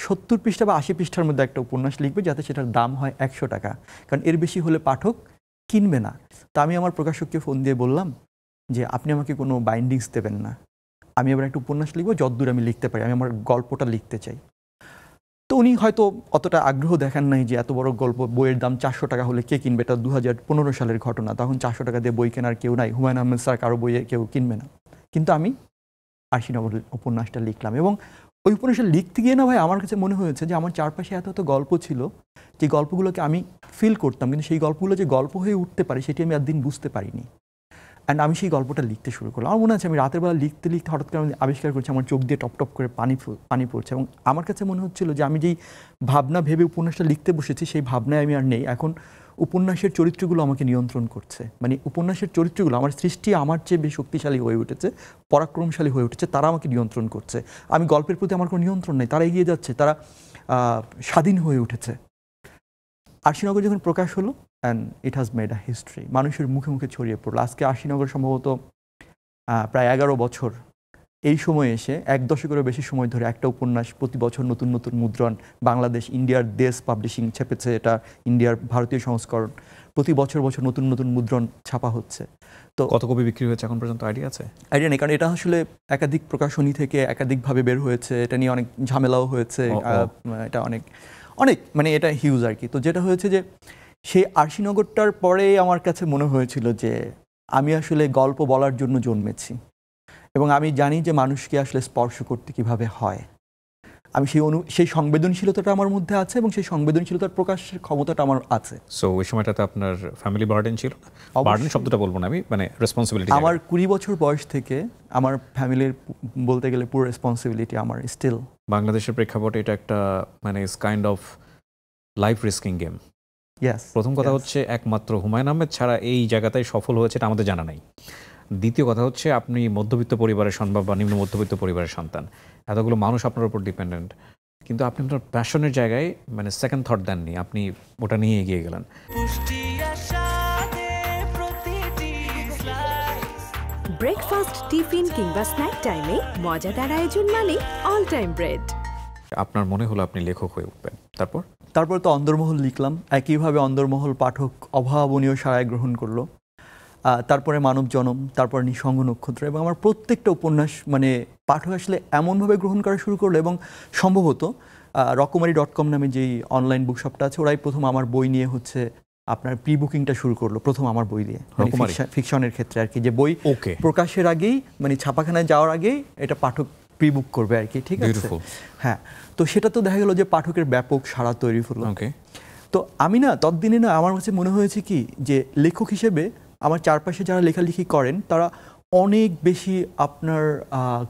70 পৃষ্ঠা বা 80 পৃষ্ঠার মধ্যে একটা উপন্যাস লিখবে যাতে সেটার দাম হয় 100 টাকা, কারণ এর বেশি হলে পাঠক কিনবে না। তা আমি আমার প্রকাশককে ফোন দিয়ে বললাম যে আপনি আমাকে কোনো বাইন্ডিংস দেবেন না, আমি এবার একটা উপন্যাস লিখবো, যতদূর আমি লিখতে পারি, আমি আমার গল্পটা লিখতে চাই। তো উনি হয়তো অতটা আগ্রহ দেখান নাই যে এত বড় গল্প, বইয়ের দাম 400 টাকা হলে কে কিনবে, এটা 2015 সালের ঘটনা, তখন 400 টাকা দিয়ে বই কেনার কেউ নাই, হুমায়ুন আহমেদ স্যার কারো বইয়ে কেউ কিনবে না। কিন্তু আমি আরশিনগর উপন্যাসটা লিখলাম, এবং ওই উপন্যাসটা লিখতে গিয়ে না ভাই আমার কাছে মনে হয়েছে যে আমার চারপাশে এত এত গল্প ছিল, যে গল্পগুলোকে আমি ফিল করতাম, কিন্তু সেই গল্পগুলো যে গল্প হয়ে উঠতে পারে সেটি আমি একদিন বুঝতে পারিনি। অ্যান্ড আমি সেই গল্পটা লিখতে শুরু করলাম। আমার মনে আছে আমি রাতের বেলা লিখতে লিখতে হঠাৎ করে আমি আবিষ্কার করছি আমার চোখ দিয়ে টপ টপ করে পানি পড়ছে, এবং আমার কাছে মনে হচ্ছিল যে আমি যেই ভাবনা ভেবে উপন্যাসটা লিখতে বসেছি সেই ভাবনায় আমি আর নেই, এখন উপন্যাসের চরিত্রগুলো আমাকে নিয়ন্ত্রণ করছে। মানে উপন্যাসের চরিত্রগুলো, আমার সৃষ্টি আমার চেয়ে বেশ শক্তিশালী হয়ে উঠেছে, পরাক্রমশালী হয়ে উঠেছে, তারা আমাকে নিয়ন্ত্রণ করছে। আমি গল্পের প্রতি আমার কোনো নিয়ন্ত্রণ নেই, তারা এগিয়ে যাচ্ছে, তারা স্বাধীন হয়ে উঠেছে। আরশিনগর যখন প্রকাশ হলো, and it has made a history, মানুষের মুখে মুখে ছড়িয়ে পড়লো। আজকে আরশিনগর সম্ভবত প্রায় 11 বছর এই সময় এসে 1 দশকেরও বেশি সময় ধরে একটা উপন্যাস প্রতি বছর নতুন নতুন মুদ্রণ, বাংলাদেশ ইন্ডিয়ার দেশ পাবলিশিং ছেপেছে, এটা ইন্ডিয়ার ভারতীয় সংস্করণ, প্রতি বছর বছর নতুন নতুন মুদ্রণ ছাপা হচ্ছে। তো কত কপি বিক্রি হয়েছে এখন পর্যন্ত আইডিয়া আছে? আইডিয়া নেই, কারণ এটা আসলে একাধিক প্রকাশনী থেকে একাধিকভাবে বের হয়েছে, এটা নিয়ে অনেক ঝামেলাও হয়েছে, এটা অনেক অনেক মানে এটা হিউজ আর কি। তো যেটা হয়েছে যে সেই আরশিনগরটার পরে আমার কাছে মনে হয়েছিল যে আমি আসলে গল্প বলার জন্য জন্মেছি এবং আমি জানি যে মানুষকে আসলে স্পর্শ করতে কিভাবে হয়। আমি সেই সংবেদনশীলতাটা আমার মধ্যে আছে এবং সেই সংবেদনশীলতার প্রকাশের ক্ষমতাটা আমার আছে। সো ওই সময়টাতে আপনার ফ্যামিলি বার্ডেন ছিল না? বার্ডেন শব্দটা বলবো না আমি, মানে রেসপন্সিবিলিটি। আমার 20 বছর বয়স থেকে আমার ফ্যামিলির বলতে গেলে পুরো রেসপন্সিবিলিটি আমার স্টিল। বাংলাদেশের প্রেক্ষাপটে এটা একটা মানে ইস kind of life risking game. প্রথম কথা হচ্ছে একমাত্র হুমায়ুন আহমেদ ছাড়া এই জায়গাটাই সফল হয়েছে এটা আমাদের জানা নাই। দ্বিতীয় কথা হচ্ছে আপনি মধ্যবিত্ত পরিবারের সন্তান বা নিম্ন মধ্যবিত্ত পরিবারের সন্তান, এতগুলো মানুষ আপনার উপর ডিপেন্ডেন্ট, কিন্তু আপনি আপনার প্যাশনের জায়গায় মানে সেকেন্ড থট দেননি, আপনি ওটা নিয়ে এগিয়ে গেলেন। ব্রেকফাস্ট, টিফিন কিংবা স্ন্যাক টাইমে মজাদার আয়োজন মানে অল টাইম ব্রেড। আপনার মনে হলো আপনি লেখক হয়ে উঠবেন, তারপর তো অন্দরমহল লিখলাম, একইভাবে অন্দরমহল পাঠক অভাবনীয় সাড়ায় গ্রহণ করলো। তারপরে মানব জনম, তারপর নিঃসঙ্গ নক্ষত্র, এবং আমার প্রত্যেকটা উপন্যাস মানে পাঠক আসলে এমনভাবে গ্রহণ করা শুরু করলো। এবং সম্ভবত রকমারি.com নামে যেই অনলাইন বুকশপটা আছে, ওরাই প্রথম আমার বই নিয়ে হচ্ছে আপনার প্রি বুকিংটা শুরু করলো, প্রথম আমার বই দিয়ে, ফিকশনের ক্ষেত্রে আর কি, যে বই প্রকাশের আগেই মানে ছাপাখানায় যাওয়ার আগেই এটা পাঠক প্রি বুক করবে আর কি, ঠিক আছে? হ্যাঁ, তো সেটা তো দেখা গেল যে পাঠকের ব্যাপক সাড়া তৈরি হলো। তো আমি না ততদিনে না আমার কাছে মনে হয়েছে কি যে লেখক হিসেবে আমার চারপাশে যারা লেখালেখি করেন তারা অনেক বেশি আপনার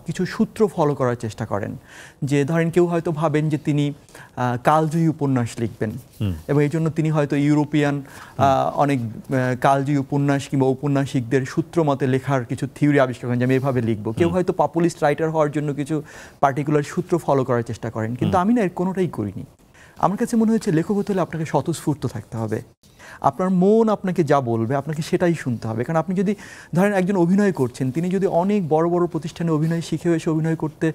কিছু সূত্র ফলো করার চেষ্টা করেন। যে ধরেন কেউ হয়তো ভাবেন যে তিনি কালজয়ী উপন্যাস লিখবেন এবং এই জন্য তিনি হয়তো ইউরোপিয়ান অনেক কালজয়ী উপন্যাস কিংবা ঔপন্যাসিকদের সূত্র মতে লেখার কিছু থিওরি আবিষ্কার করেন যে আমি এভাবে লিখবো। কেউ হয়তো পপুলিস্ট রাইটার হওয়ার জন্য কিছু পার্টিকুলার সূত্র ফলো করার চেষ্টা করেন, কিন্তু আমি না এর কোনোটাই করিনি। আমার কাছে মনে হয়েছে লেখক হতে হলে আপনাকে স্বতঃস্ফূর্ত থাকতে হবে, আপনার মন আপনাকে যা বলবে আপনাকে সেটাই শুনতে হবে। কারণ আপনি যদি ধরেন একজন অভিনয় করছেন, তিনি যদি অনেক বড় বড় প্রতিষ্ঠানে অভিনয় শিখে এসে অভিনয় করতে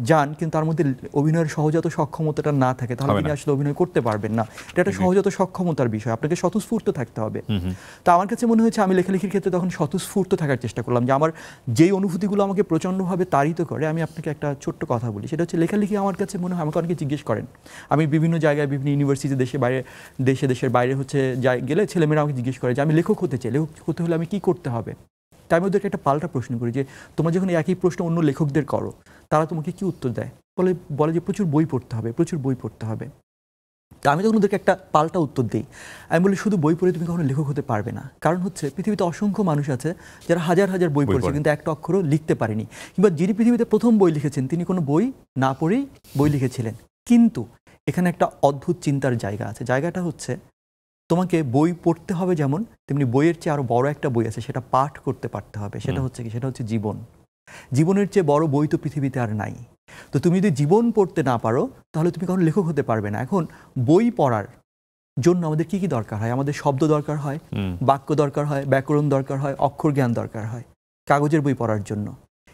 যান, কিন্তু তার মধ্যে অভিনয়ের সহজাত সক্ষমতাটা না থাকে, তাহলে তিনি আসলে অভিনয় করতে পারবেন না। এটা একটা সহজাত সক্ষমতার বিষয়, আপনাকে স্বতঃস্ফূর্ত থাকতে হবে। তো আমার কাছে মনে হয়েছে আমি লেখালেখির ক্ষেত্রে তখন স্বতঃস্ফূর্ত থাকার চেষ্টা করলাম, যে আমার যেই অনুভূতিগুলো আমাকে প্রচণ্ডভাবে তাড়িত করে। আমি আপনাকে একটা ছোট্ট কথা বলি, সেটা হচ্ছে লেখালেখি আমার কাছে মনে হয়, আমাকে অনেকে জিজ্ঞেস করেন, আমি বিভিন্ন জায়গায় বিভিন্ন ইউনিভার্সিটি দেশের বাইরে হচ্ছে গেলে ছেলেমেয়েরা আমাকে জিজ্ঞেস করে যে আমি লেখক হতে চাই, লেখক হতে হলে আমি কী করতে হবে? তাই আমি ওদেরকে একটা পাল্টা প্রশ্ন করি যে তোমরা যখন একই প্রশ্ন অন্য লেখকদের করো, তারা তোমাকে কি উত্তর দেয়? বলে যে প্রচুর বই পড়তে হবে, প্রচুর বই পড়তে হবে। তা আমি তখন ওদেরকে একটা পাল্টা উত্তর দিই, আমি বলি শুধু বই পড়ে তুমি কখনো লেখক হতে পারবে না। কারণ হচ্ছে পৃথিবীতে অসংখ্য মানুষ আছে যারা হাজার হাজার বই পড়েছে কিন্তু একটা অক্ষরও লিখতে পারেনি, কিংবা যিনি পৃথিবীতে প্রথম বই লিখেছেন তিনি কোনো বই না পড়েই বই লিখেছিলেন। কিন্তু এখানে একটা অদ্ভুত চিন্তার জায়গা আছে, জায়গাটা হচ্ছে তোমাকে বই পড়তে হবে যেমন, তেমনি বইয়ের চেয়ে আরো বড় একটা বই আছে, সেটা পাঠ করতে পারতে হবে। সেটা হচ্ছে কি? সেটা হচ্ছে জীবন। জীবনের চেয়ে বড় বই তো পৃথিবীতে আর নাই। তো তুমি যদি জীবন পড়তে না পারো তাহলে তুমি কখনো লেখক হতে পারবে না। এখন বই পড়ার জন্য আমাদের কি কি দরকার হয়? আমাদের শব্দ দরকার হয়, বাক্য দরকার হয়, ব্যাকরণ দরকার হয়, অক্ষর জ্ঞান দরকার হয় কাগজের বই পড়ার জন্য।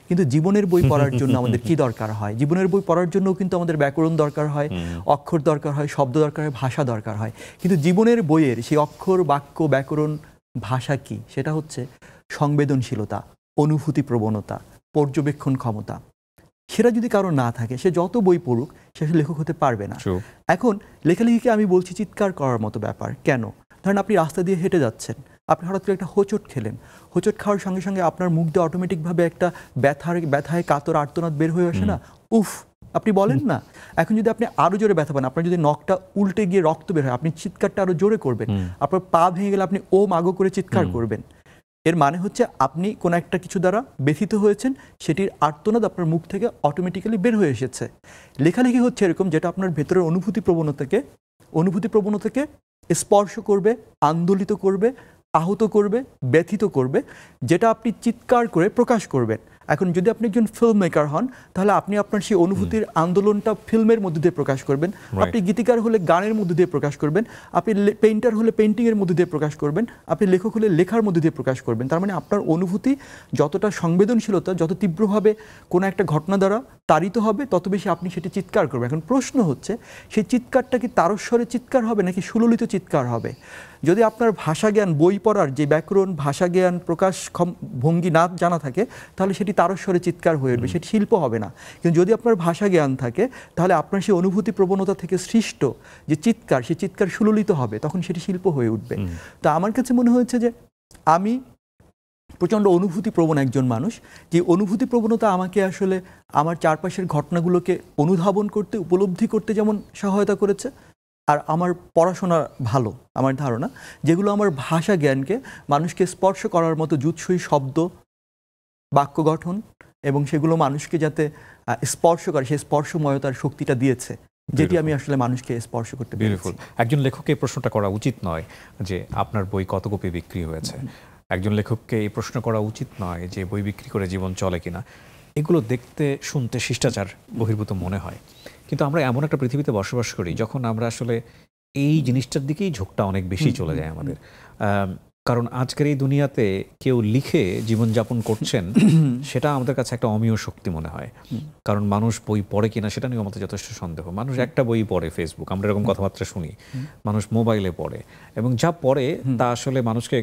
কিন্তু জীবনের বই পড়ার জন্য আমাদের কি দরকার হয়? জীবনের বই পড়ার জন্য কিন্তু আমাদের ব্যাকরণ দরকার হয়, অক্ষর দরকার হয়, শব্দ দরকার হয়, ভাষা দরকার হয়। কিন্তু জীবনের বইয়ের সেই অক্ষর, বাক্য, ব্যাকরণ, ভাষা কি? সেটা হচ্ছে সংবেদনশীলতা, অনুভূতি প্রবণতা, পর্যবেক্ষণ ক্ষমতা। সেটা যদি কারো না থাকে, সে যত বই পড়ুক সে লেখক হতে পারবে না। এখন লেখালেখিকে আমি বলছি চিৎকার করার মতো ব্যাপার। কেন? ধরেন আপনি রাস্তা দিয়ে হেঁটে যাচ্ছেন, আপনি হঠাৎ করে একটা হোঁচট খেলেন, হোঁচট খাওয়ার সঙ্গে সঙ্গে আপনার মুখ দিয়ে অটোমেটিকভাবে একটা ব্যথায় কাতর আর্তনাদ বের হয়ে আসে না? উফ, আপনি বলেন না? এখন যদি আপনি আরো জোরে ব্যথা পান, আপনার যদি নখটা উল্টে গিয়ে রক্ত বের হয়, আপনি চিৎকারটা আরো জোরে করবেন। আপনার পা ভেঙে গেলে আপনি ও মাগো করে চিৎকার করবেন। এর মানে হচ্ছে আপনি কোনো একটা কিছু দ্বারা ব্যথিত হয়েছেন, সেটির আর্তনাদ আপনার মুখ থেকে অটোমেটিক্যালি বের হয়ে এসেছে। লেখালেখি হচ্ছে এরকম, যেটা আপনার ভেতরের অনুভূতি প্রবণতাকে স্পর্শ করবে, আন্দোলিত করবে, আহত করবে, ব্যথিত করবে, যেটা আপনি চিৎকার করে প্রকাশ করবেন। এখন যদি আপনি একজন ফিল্ম মেকার হন তাহলে আপনি আপনার সেই অনুভূতির আন্দোলনটা ফিল্মের মধ্যে দিয়ে প্রকাশ করবেন, আপনি গীতিকার হলে গানের মধ্যে দিয়ে প্রকাশ করবেন, আপনি পেইন্টার হলে পেইন্টিংয়ের মধ্যে দিয়ে প্রকাশ করবেন, আপনি লেখক হলে লেখার মধ্যে দিয়ে প্রকাশ করবেন। তার মানে আপনার অনুভূতি যতটা সংবেদনশীলতা, যত তীব্রভাবে কোনো একটা ঘটনা দ্বারা তাড়িত হবে, তত বেশি আপনি সেটি চিৎকার করবেন। এখন প্রশ্ন হচ্ছে সেই চিৎকারটা কি তারস্বরে চিৎকার হবে নাকি সুললিত চিৎকার হবে? যদি আপনার ভাষা জ্ঞান, বই পড়ার যে ব্যাকরণ, ভাষা জ্ঞান, প্রকাশ ভঙ্গি না জানা থাকে তাহলে সেটি তারস্বরে চিৎকার হয়ে উঠবে, সেটি শিল্প হবে না। কিন্তু যদি আপনার ভাষা জ্ঞান থাকে তাহলে আপনার সেই অনুভূতি প্রবণতা থেকে সৃষ্ট যে চিৎকার, সেই চিৎকার সুললিত হবে, তখন সেটি শিল্প হয়ে উঠবে। তো আমার কাছে মনে হয়েছে যে আমি প্রচণ্ড অনুভূতি প্রবণ একজন মানুষ, যে অনুভূতি প্রবণতা আমাকে আসলে আমার চারপাশের ঘটনাগুলোকে অনুধাবন করতে, উপলব্ধি করতে যেমন সহায়তা করেছে, আর আমার পড়াশোনা ভালো, আমার ধারণা যেগুলো আমার ভাষা জ্ঞানকে মানুষকে স্পর্শ করার মতো জুৎসই শব্দ, বাক্য গঠন এবং সেগুলো মানুষকে যাতে স্পর্শ করে, সেই স্পর্শময়তার শক্তিটা দিয়েছে, যেটি আমি আসলে মানুষকে স্পর্শ করতে পেরেছি। একজন লেখককে এই প্রশ্নটা করা উচিত নয় যে আপনার বই কত কপি বিক্রি হয়েছে। একজন লেখককে এই প্রশ্ন করা উচিত নয় যে বই বিক্রি করে জীবন চলে কিনা। এগুলো দেখতে শুনতে শিষ্টাচার বহির্ভূত মনে হয়, কিন্তু আমরা এমন একটা পৃথিবীতে বসবাস করি যখন আমরা আসলে এই জিনিসটার দিকেই ঝোঁকটা অনেক বেশি চলে যায় আমাদের। কারণ আজকের এই দুনিয়াতে কেউ লিখে জীবনযাপন করছেন সেটা আমাদের কাছে একটা অমীয় শক্তি মনে হয়। কারণ মানুষ বই পড়ে কিনা সেটা নিয়ে আমাদের যথেষ্ট সন্দেহ। মানুষ একটা বই পড়ে, ফেসবুক, আমরা এরকম কথাবার্তা শুনি, মানুষ মোবাইলে পড়ে, এবং যা পড়ে তা আসলে মানুষকে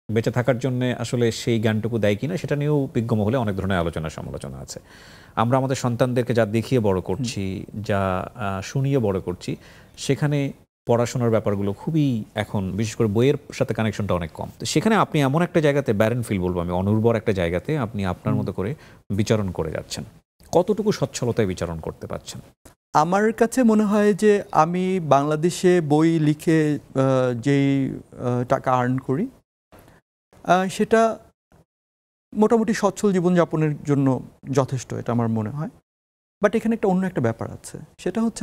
বেঁচে থাকার জন্য আসলে সেই জ্ঞানটুকু দেয় কিনা সেটা নিয়েও বিজ্ঞ মহলে অনেক ধরনের আলোচনা সমালোচনা আছে। আমরা আমাদের সন্তানদেরকে যা দেখিয়ে বড় করছি, যা শুনিয়ে বড় করছি, সেখানে পড়াশোনার ব্যাপারগুলো খুবই এখন, বিশেষ করে বইয়ের সাথে কানেকশনটা অনেক কম। তো সেখানে আপনি এমন একটা জায়গাতে, ব্যারেন ফিল বলবো আমি, অনুর্বর একটা জায়গাতে আপনি আপনার মতো করে বিচারণ করে যাচ্ছেন। কতটুকু সচ্ছলতায় বিচারণ করতে পারছেন? আমার কাছে মনে হয় যে আমি বাংলাদেশে বই লিখে যেই টাকা আর্ন করি সেটা মোটামুটি সচ্ছল জীবনযাপনের জন্য যথেষ্ট, এটা আমার মনে হয়। বাট এখানে একটা অন্য একটা ব্যাপার আছে, সেটা হচ্ছে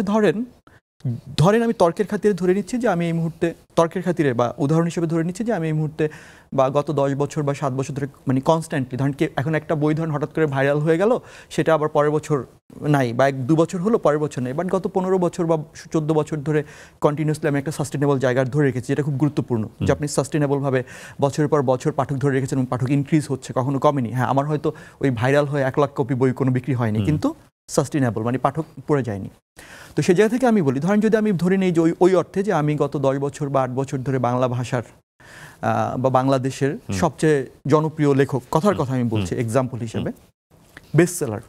ধরেন আমি তর্কের খাতিরে ধরে নিচ্ছি যে আমি এই মুহূর্তে, তর্কের খাতিরে বা উদাহরণ হিসেবে ধরে নিচ্ছি যে আমি এই মুহূর্তে বা গত 10 বছর বা 7 বছর ধরে মানে কনস্ট্যান্টলি, ধরেন এখন একটা বই ধরেন হঠাৎ করে ভাইরাল হয়ে গেল, সেটা আবার পরের বছর নাই, বা 1-2 বছর হলো পরের বছর নেই, বাট গত 15 বছর বা 14 বছর ধরে কন্টিনিউসলি আমি একটা সাস্টেনেবল জায়গা ধরে রেখেছি, যেটা খুব গুরুত্বপূর্ণ যে আপনি সাস্টেনেবলভাবে বছরের পর বছর পাঠক ধরে রেখেছেন এবং পাঠক ইনক্রিজ হচ্ছে, কখনো কমেনি। হ্যাঁ, আমার হয়তো ওই ভাইরাল হয়ে 1 লাখ কপি বই কোনো বিক্রি হয়নি, কিন্তু সাস্টেনেবল মানে পাঠক পড়ে যায়নি। তো সেই জায়গা থেকে আমি বলি, ধরেন যদি আমি ধরে নিই যে ওই অর্থে যে আমি গত 10 বছর বা 8 বছর ধরে বাংলা ভাষার বা বাংলাদেশের সবচেয়ে জনপ্রিয় লেখক, কথার কথা আমি বলছি এক্সাম্পল হিসেবে, বেস্ট সেলার।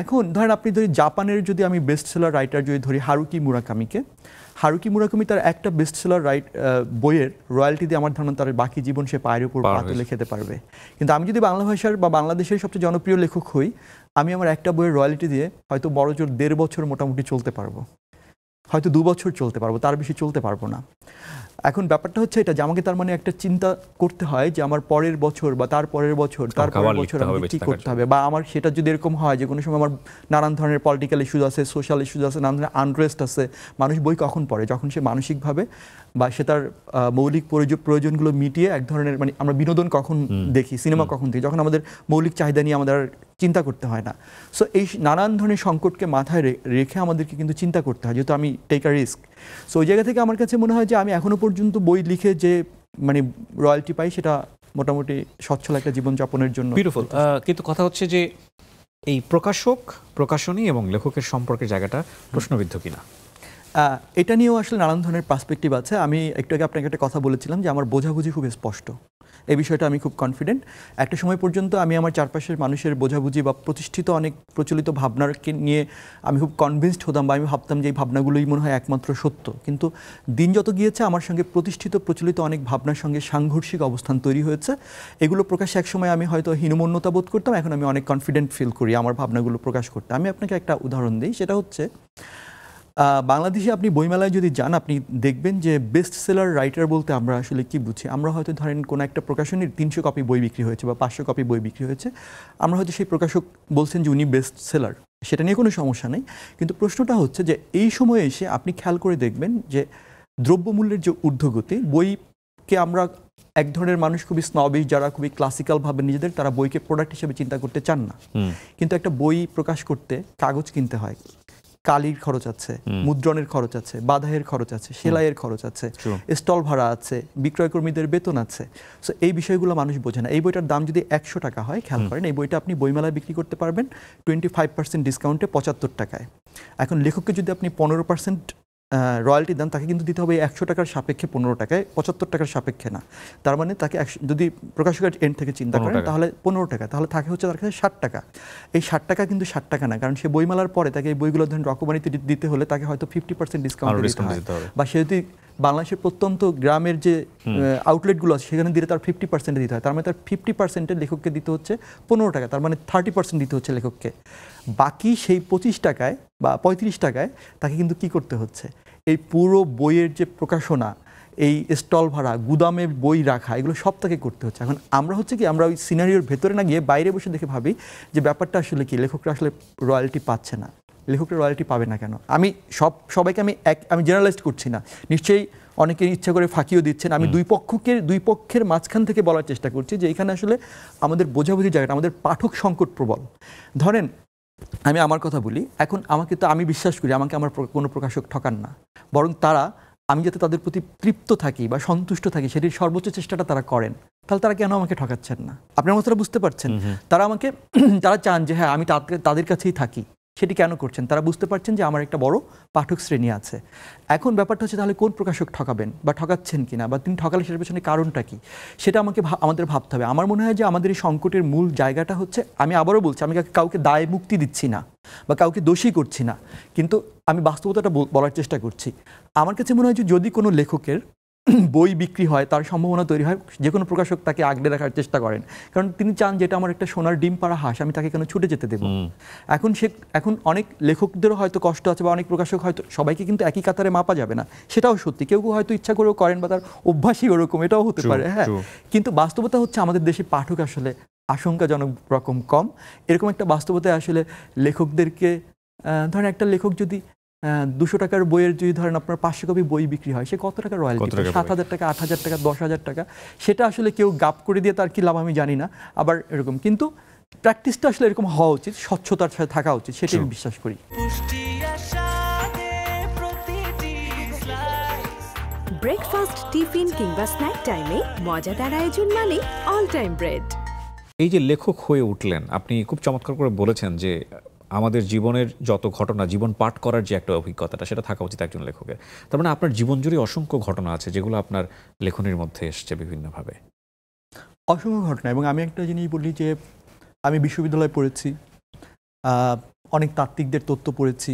এখন ধরেন আপনি ধরি জাপানের যদি আমি বেস্ট সেলার রাইটার যদি ধরি হারুকি মুরাকামি তার একটা বেস্ট সেলার বইয়ের রয়্যালটি দিয়ে আমার ধারণা তার বাকি জীবন সে পায়ের উপর পা তুলে খেতে পারবে। কিন্তু আমি যদি বাংলা ভাষার বা বাংলাদেশের সবচেয়ে জনপ্রিয় লেখক হই, আমি আমার একটা বইয়ের রয়্যালটি দিয়ে হয়তো বড় জোর 1.5 বছর মোটামুটি চলতে পারবো, হয়তো 2 বছর চলতে পারবো, তার বেশি চলতে পারবো না। এখন ব্যাপারটা হচ্ছে এটা যে আমাকে তার মানে একটা চিন্তা করতে হয় যে আমার পরের বছর বা তার পরের বছর আমাকে কি করতে হবে, বা আমার সেটা যদি এরকম হয় যে কোনো সময় আমার নানান ধরনের পলিটিক্যাল ইস্যুজ আছে, সোশ্যাল ইস্যুজ আছে, নানান ধরনের আনরেস্ট আছে, মানুষ বই কখন পড়ে? যখন সে মানসিকভাবে বা সে তার মৌলিক প্রয়োজনগুলো মিটিয়ে এক ধরনের, মানে আমরা বিনোদন কখন দেখি, সিনেমা কখন দেখি, যখন আমাদের মৌলিক চাহিদা নিয়ে আমাদের চিন্তা করতে হয় না। সো এই নানান ধরনের সংকটকে মাথায় রেখে আমাদেরকে কিন্তু চিন্তা করতে হয়, যেহেতু আমি টেক আ রিস্ক। সো ওই জায়গা থেকে আমার কাছে মনে হয় যে আমি এখনো পর্যন্ত বই লিখে যে মানে রয়্যালটি পাই, সেটা মোটামুটি সচ্ছল একটা জীবনযাপনের জন্য। বিউটিফুল। কিন্তু কথা হচ্ছে যে এই প্রকাশক, প্রকাশনী এবং লেখকের সম্পর্কের জায়গাটা প্রশ্নবিদ্ধ কিনা, এটা নিয়েও আসলে নানান ধরনের পার্সপেক্টিভ আছে। আমি একটু আগে আপনাকে একটা কথা বলেছিলাম যে আমার বোঝাবুঝি খুব স্পষ্ট, এই বিষয়টা আমি খুব কনফিডেন্ট। একটা সময় পর্যন্ত আমি আমার চারপাশের মানুষের বোঝাবুঝি বা প্রতিষ্ঠিত অনেক প্রচলিত ভাবনাকে নিয়ে আমি খুব কনভিন্সড হতাম, বা আমি ভাবতাম যে এই ভাবনাগুলোই মনে হয় একমাত্র সত্য। কিন্তু দিন যত গিয়েছে আমার সঙ্গে প্রতিষ্ঠিত প্রচলিত অনেক ভাবনার সঙ্গে সাংঘর্ষিক অবস্থান তৈরি হয়েছে। এগুলো প্রকাশে একসময় আমি হয়তো হীনমন্যতা বোধ করতাম, এখন আমি অনেক কনফিডেন্ট ফিল করি আমার ভাবনাগুলো প্রকাশ করতে। আমি আপনাকে একটা উদাহরণ দিই, সেটা হচ্ছে বাংলাদেশে আপনি বইমেলায় যদি যান, আপনি দেখবেন যে বেস্ট সেলার রাইটার বলতে আমরা আসলে কি বুঝি। আমরা হয়তো ধরেন কোনো একটা প্রকাশনীর 300 কপি বই বিক্রি হয়েছে বা 500 কপি বই বিক্রি হয়েছে, আমরা হয়তো সেই প্রকাশক বলছেন যে উনি বেস্ট সেলার, সেটা নিয়ে কোনো সমস্যা নেই। কিন্তু প্রশ্নটা হচ্ছে যে এই সময়ে এসে আপনি খেয়াল করে দেখবেন যে দ্রব্যমূল্যের যে ঊর্ধ্বগতি, বইকে আমরা এক ধরনের মানুষ খুবই স্নবিশ, যারা খুবই ক্লাসিক্যাল ভাবে নিজেদের, তারা বইকে প্রোডাক্ট হিসেবে চিন্তা করতে চান না। কিন্তু একটা বই প্রকাশ করতে কাগজ কিনতে হয়, কালির খরচ আছে, মুদ্রণের খরচ আছে, বাধাইয়ের খরচ আছে, সেলাইয়ের খরচ আছে, স্টল ভাড়া আছে, বিক্রয় কর্মীদের বেতন আছে। সো এই বিষয়গুলো মানুষ বোঝে না। এই বইটার দাম যদি 100 টাকা হয়, খেয়াল করেন এই বইটা আপনি বইমেলায় বিক্রি করতে পারবেন 25% ডিসকাউন্টে 75 টাকায়। এখন লেখককে যদি আপনি 15% রয়্যালটি দেন, তাকে কিন্তু দিতে হবে 100 টাকার সাপেক্ষে 15 টাকায়, 75 টাকার সাপেক্ষে না। তার মানে তাকে যদি প্রকাশকের এন্ড থেকে চিন্তা করেন তাহলে 15 টাকা, তাহলে থাকে হচ্ছে তার কাছে 60 টাকা। এই 60 টাকা কিন্তু 60 টাকা না, কারণ সে বইমেলার পরে তাকে এই বইগুলো ধরেন রকমারিতে দিতে হলে তাকে হয়তো 50% ডিসকাউন্ট দিতে হবে, বা সে যদি বাংলাদেশের প্রত্যন্ত গ্রামের যে আউটলেটগুলো আছে সেখানে দিলে তার 50% দিতে হয়। তার মানে তার 50% লেখককে দিতে হচ্ছে 15 টাকা, তার মানে 30% দিতে হচ্ছে লেখককে। বাকি সেই 25 টাকায় বা 35 টাকায় তাকে কিন্তু কি করতে হচ্ছে, এই পুরো বইয়ের যে প্রকাশনা, এই স্টল ভাড়া, গুদামে বই রাখা, এগুলো সব তাকে করতে হচ্ছে। এখন আমরা হচ্ছে কি, আমরা ওই সিনারিওর ভেতরে না গিয়ে বাইরে বসে দেখে ভাবি যে ব্যাপারটা আসলে কি, লেখকরা আসলে রয়্যালটি পাচ্ছে না। লেখকরা রয়্যালটি পাবে না কেন? আমি সবাইকে আমি জেনারেলাইজ করছি না, নিশ্চয়ই অনেকে ইচ্ছা করে ফাঁকিও দিচ্ছেন। আমি দুই পক্ষের মাঝখান থেকে বলার চেষ্টা করছি যে এখানে আসলে আমাদের বোঝাবুঝি জায়গাটা, আমাদের পাঠক সংকট প্রবল। ধরেন আমি আমার কথা বলি, এখন আমি বিশ্বাস করি আমাকে আমার কোনো প্রকাশক ঠকান না, বরং তারা, আমি যাতে তাদের প্রতি তৃপ্ত থাকি বা সন্তুষ্ট থাকি সেটির সর্বোচ্চ চেষ্টাটা তারা করেন। তাহলে তারা কেন আমাকে ঠকাচ্ছেন না? আপনার মতো বুঝতে পারছেন? তারা চান যে হ্যাঁ আমি তাদের কাছেই থাকি। সেটি কেন করছেন? তারা বুঝতে পারছেন যে আমার একটা বড় পাঠক শ্রেণী আছে। এখন ব্যাপারটা হচ্ছে তাহলে কোন প্রকাশক ঠকাবেন বা ঠকাচ্ছেন কিনা, বা তিনি ঠকালে সেটার পেছনে কারণটা কি, সেটা আমাদের ভাবতে হবে। আমার মনে হয় যে আমাদের এই সংকটের মূল জায়গাটা হচ্ছে, আমি আবারও বলছি, আমি কাউকে দায় মুক্তি দিচ্ছি না বা কাউকে দোষী করছি না, কিন্তু আমি বাস্তবতাটা বলার চেষ্টা করছি। আমার কাছে মনে হয় যে যদি কোনো লেখকের বই বিক্রি হয়, তার সম্ভাবনা তৈরি হয়, যে কোনো প্রকাশক তাকে আগলে রাখার চেষ্টা করেন, কারণ তিনি চান যেটা আমার একটা সোনার ডিম পাড়া হাঁস, আমি তাকে কেন ছুটে যেতে দেবো। এখন অনেক লেখকদেরও হয়তো কষ্ট আছে, বা অনেক প্রকাশক হয়তো, সবাইকে কিন্তু একই কাতারে মাপা যাবে না, সেটাও সত্যি। কেউ হয়তো ইচ্ছা করেও করেন বা তার অভ্যাসই ওরকম, এটাও হতে পারে। হ্যাঁ, কিন্তু বাস্তবতা হচ্ছে আমাদের দেশে পাঠক আসলে আশঙ্কাজনক রকম কম। এরকম একটা বাস্তবতায় আসলে লেখকদেরকে, ধরেন একটা লেখক যদি 200 টাকার বইয়ের যদি ধরেন আপনার 500 কপি বই বিক্রি হয়, সে কত টাকা রয়্যালটি পায়? 7,000 টাকা, 8,000 টাকা, 10,000 টাকা। সেটা আসলে কেউ গাপ করে দিয়ে তার কি লাভ আমি জানি না, আবার এরকম। কিন্তু প্র্যাকটিসটা আসলে এরকম হওয়া উচিত, স্বচ্ছতার সাথে থাকা উচিত, সেটাই আমি বিশ্বাস করি। ব্রেকফাস্ট, টিফিন কিংবা স্ন্যাক টাইমে মজাদার আয়োজন মানে অল টাইম ব্রেড। এই যে লেখক হয়ে উঠলেন, আপনি খুব চমৎকার করে বলেছেন যে আমাদের জীবনের যত ঘটনা, জীবন পাঠ করার যে একটা অভিজ্ঞতাটা, সেটা থাকা উচিত একজন লেখকের। তার মানে আপনার জীবন জুড়ে অসংখ্য ঘটনা আছে যেগুলো আপনার লেখনের মধ্যে এসছে বিভিন্নভাবে। অসংখ্য ঘটনা। এবং আমি একটা জিনিস বলি যে আমি বিশ্ববিদ্যালয়ে পড়েছি, অনেক তাত্ত্বিকদের তত্ত্ব পড়েছি,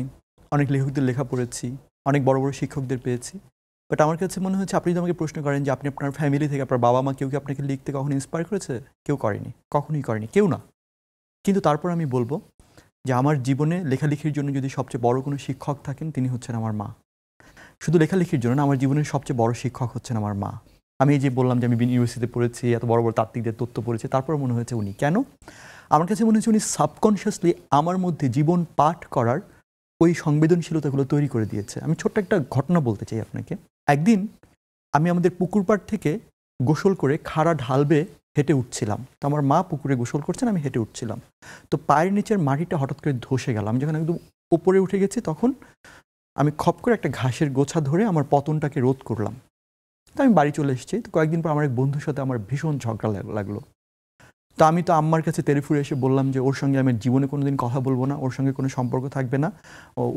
অনেক লেখকদের লেখা পড়েছি, অনেক বড় বড় শিক্ষকদের পেয়েছি। বাট আমার কাছে মনে হচ্ছে, আপনি যদি আমাকে প্রশ্ন করেন যে আপনি আপনার ফ্যামিলি থেকে, আপনার বাবা মা কেউ কি আপনাকে লিখতে কখনো ইন্সপায়ার করেছে? কেউ করেনি, কখনোই করেনি, কেউ না। কিন্তু তারপর আমি বলবো যে আমার জীবনে লেখালেখির জন্য যদি সবচেয়ে বড় কোনো শিক্ষক থাকেন, তিনি হচ্ছেন আমার মা। শুধু লেখালেখির জন্য না, আমার জীবনের সবচেয়ে বড় শিক্ষক হচ্ছেন আমার মা। আমি এই যে বললাম যে আমি ইউনিভার্সিটিতে পড়েছি, এত বড় বড় তাত্ত্বিকদের তত্ত্ব পড়েছি, তারপর মনে হয়েছে উনি কেন, আমার কাছে মনে হচ্ছে উনি সাবকনশিয়াসলি আমার মধ্যে জীবন পাঠ করার ওই সংবেদনশীলতাগুলো তৈরি করে দিয়েছে। আমি ছোট্ট একটা ঘটনা বলতে চাই আপনাকে। একদিন আমি আমাদের পুকুর পাড় থেকে গোসল করে খাড়া ঢালবে হেঁটে উঠছিলাম। তো আমার মা পুকুরে গোসল করছেন, আমি হেঁটে উঠছিলাম। তো পায়ের নিচের মাটিটা হঠাৎ করে ধসে গেল। আমি যখন একদম উপরে উঠে গেছি, তখন আমি খপ করে একটা ঘাসের গোছা ধরে আমার পতনটাকে রোধ করলাম। তো আমি বাড়ি চলে এসেছি। তো কয়েকদিন পর আমার এক বন্ধুর সাথে আমার ভীষণ ঝগড়া লাগলো। তো আমি তো আম্মার কাছে তেড়ে ফুরে এসে বললাম যে ওর সঙ্গে আমি জীবনে কোনোদিন কথা বলবো না, ওর সঙ্গে কোনো সম্পর্ক থাকবে না,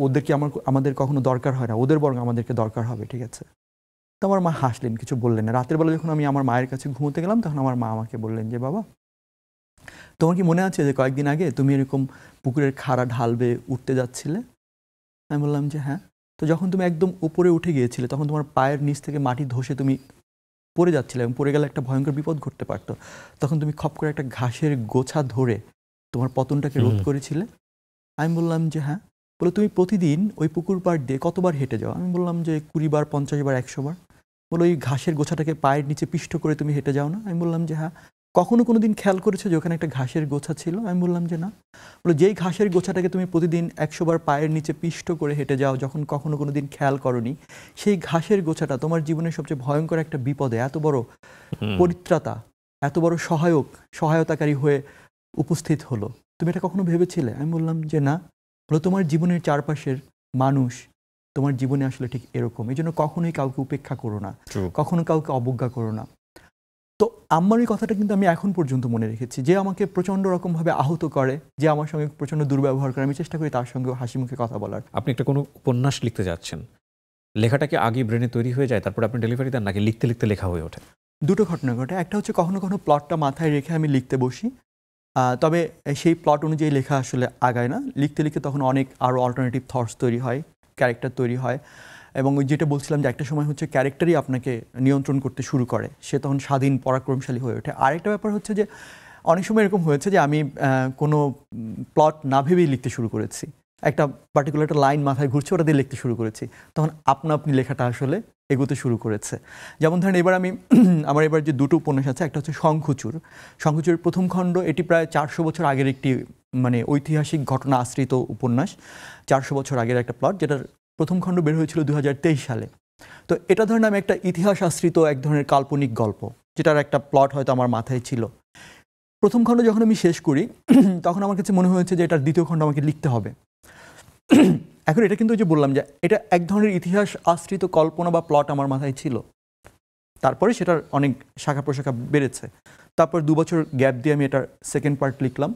ওদেরকে আমাদের কখনো দরকার হয় না, ওদের বরং আমাদেরকে দরকার হবে, ঠিক আছে? তো আমার মা হাসলেন, কিছু বললেন না। রাতের বেলা যখন আমি আমার মায়ের কাছে ঘুমোতে গেলাম, তখন আমার মা আমাকে বললেন যে বাবা, তোমার কি মনে আছে যে কয়েকদিন আগে তুমি এরকম পুকুরের খাড়া ঢালবে উঠতে যাচ্ছিলে? আমি বললাম যে হ্যাঁ। তো যখন তুমি একদম উপরে উঠে গিয়েছিলে, তখন তোমার পায়ের নিচ থেকে মাটি ধসে তুমি পড়ে যাচ্ছিলে, এবং পড়ে গেলে একটা ভয়ঙ্কর বিপদ ঘটতে পারতো। তখন তুমি খপ করে একটা ঘাসের গোছা ধরে তোমার পতনটাকে রোধ করেছিলে। আমি বললাম যে হ্যাঁ। বলে তুমি প্রতিদিন ওই পুকুর পাড় দিয়ে কতবার হেঁটে যাও? আমি বললাম যে 20 বার, 50 বার, 100 বার। বলে ওই ঘাসের গোছাটাকে পায়ের নিচে পিষ্ট করে তুমি হেঁটে যাও না? আমি বললাম যে হ্যাঁ। কখনো কোনো দিন খেয়াল করেছো যে ওখানে একটা ঘাসের গোছা ছিল? আমি বললাম যে না। বলে যেই ঘাসের গোছাটাকে তুমি প্রতিদিন 100 বার পায়ের নিচে পিষ্ট করে হেঁটে যাও, যখন কখনো কোনো দিন খেয়াল করনি, সেই ঘাসের গোছাটা তোমার জীবনের সবচেয়ে ভয়ঙ্কর একটা বিপদে এত বড় পরিত্রাতা, এত বড় সহায়তাকারী হয়ে উপস্থিত হলো। তুমি এটা কখনো ভেবেছিলে? আমি বললাম যে না। বলো তোমার জীবনের চারপাশের মানুষ তোমার জীবনে আসলে ঠিক এরকম। এই জন্য কখনোই কাউকে উপেক্ষা করো না, কখনো কাউকে অবজ্ঞা করো না। তো আমার এই কথাটা কিন্তু আমি এখন পর্যন্ত মনে রেখেছি। যে আমাকে প্রচণ্ড রকমভাবে আহত করে, যে আমার সঙ্গে প্রচণ্ড দুর্ব্যবহার করে, আমি চেষ্টা করি তার সঙ্গেও হাসি মুখে কথা বলার। আপনি একটা কোনো উপন্যাস লিখতে যাচ্ছেন, লেখাটা কি আগে ব্রেনে তৈরি হয়ে যায় তারপরে আপনি ডেলিভারি দেন, নাকি লিখতে লিখতে লেখা হয়ে ওঠে? দুটো ঘটনা ঘটে। একটা হচ্ছে কখনো কখনো প্লটটা মাথায় রেখে আমি লিখতে বসি, তবে সেই প্লট অনুযায়ী লেখা আসলে আগায় না। লিখতে লিখতে তখন অনেক আরও অল্টারনেটিভ থটস তৈরি হয়, ক্যারেক্টার তৈরি হয়, এবং ওই যেটা বলছিলাম যে একটা সময় হচ্ছে ক্যারেক্টারই আপনাকে নিয়ন্ত্রণ করতে শুরু করে, সে তখন স্বাধীন পরাক্রমশালী হয়ে ওঠে। আরেকটা ব্যাপার হচ্ছে যে অনেক সময় এরকম হয়েছে যে আমি কোনো প্লট না ভেবেই লিখতে শুরু করেছি, একটা পার্টিকুলার একটা লাইন মাথায় ঘুরছে, ওটা দিয়ে লিখতে শুরু করেছি, তখন আপনি লেখাটা আসলে এগোতে শুরু করেছে। যেমন ধরেন এবার আমি আমার এবার যে দুটো উপন্যাস আছে, একটা হচ্ছে শঙ্খচূড়ের প্রথম খণ্ড। এটি প্রায় 400 বছর আগের একটি মানে ঐতিহাসিক ঘটনা আশ্রিত উপন্যাস, 400 বছর আগের একটা প্লট, যেটার প্রথম খণ্ড বের হয়েছিল 2023 সালে। তো এটা ধরেন আমি একটা ইতিহাস আশ্রিত এক ধরনের কাল্পনিক গল্প, যেটার একটা প্লট হয়তো আমার মাথায় ছিল। প্রথম খণ্ড যখন আমি শেষ করি তখন আমার কাছে মনে হয়েছে যে এটার দ্বিতীয় খণ্ড আমাকে লিখতে হবে। এখন এটা কিন্তু যে বললাম যে এটা এক ধরনের ইতিহাস আশ্রিত কল্পনা বা প্লট আমার মাথায় ছিল, তারপরে সেটার অনেক শাখা প্রশাখা বেড়েছে। তারপর 2 বছর গ্যাপ দিয়ে আমি এটার সেকেন্ড পার্ট লিখলাম,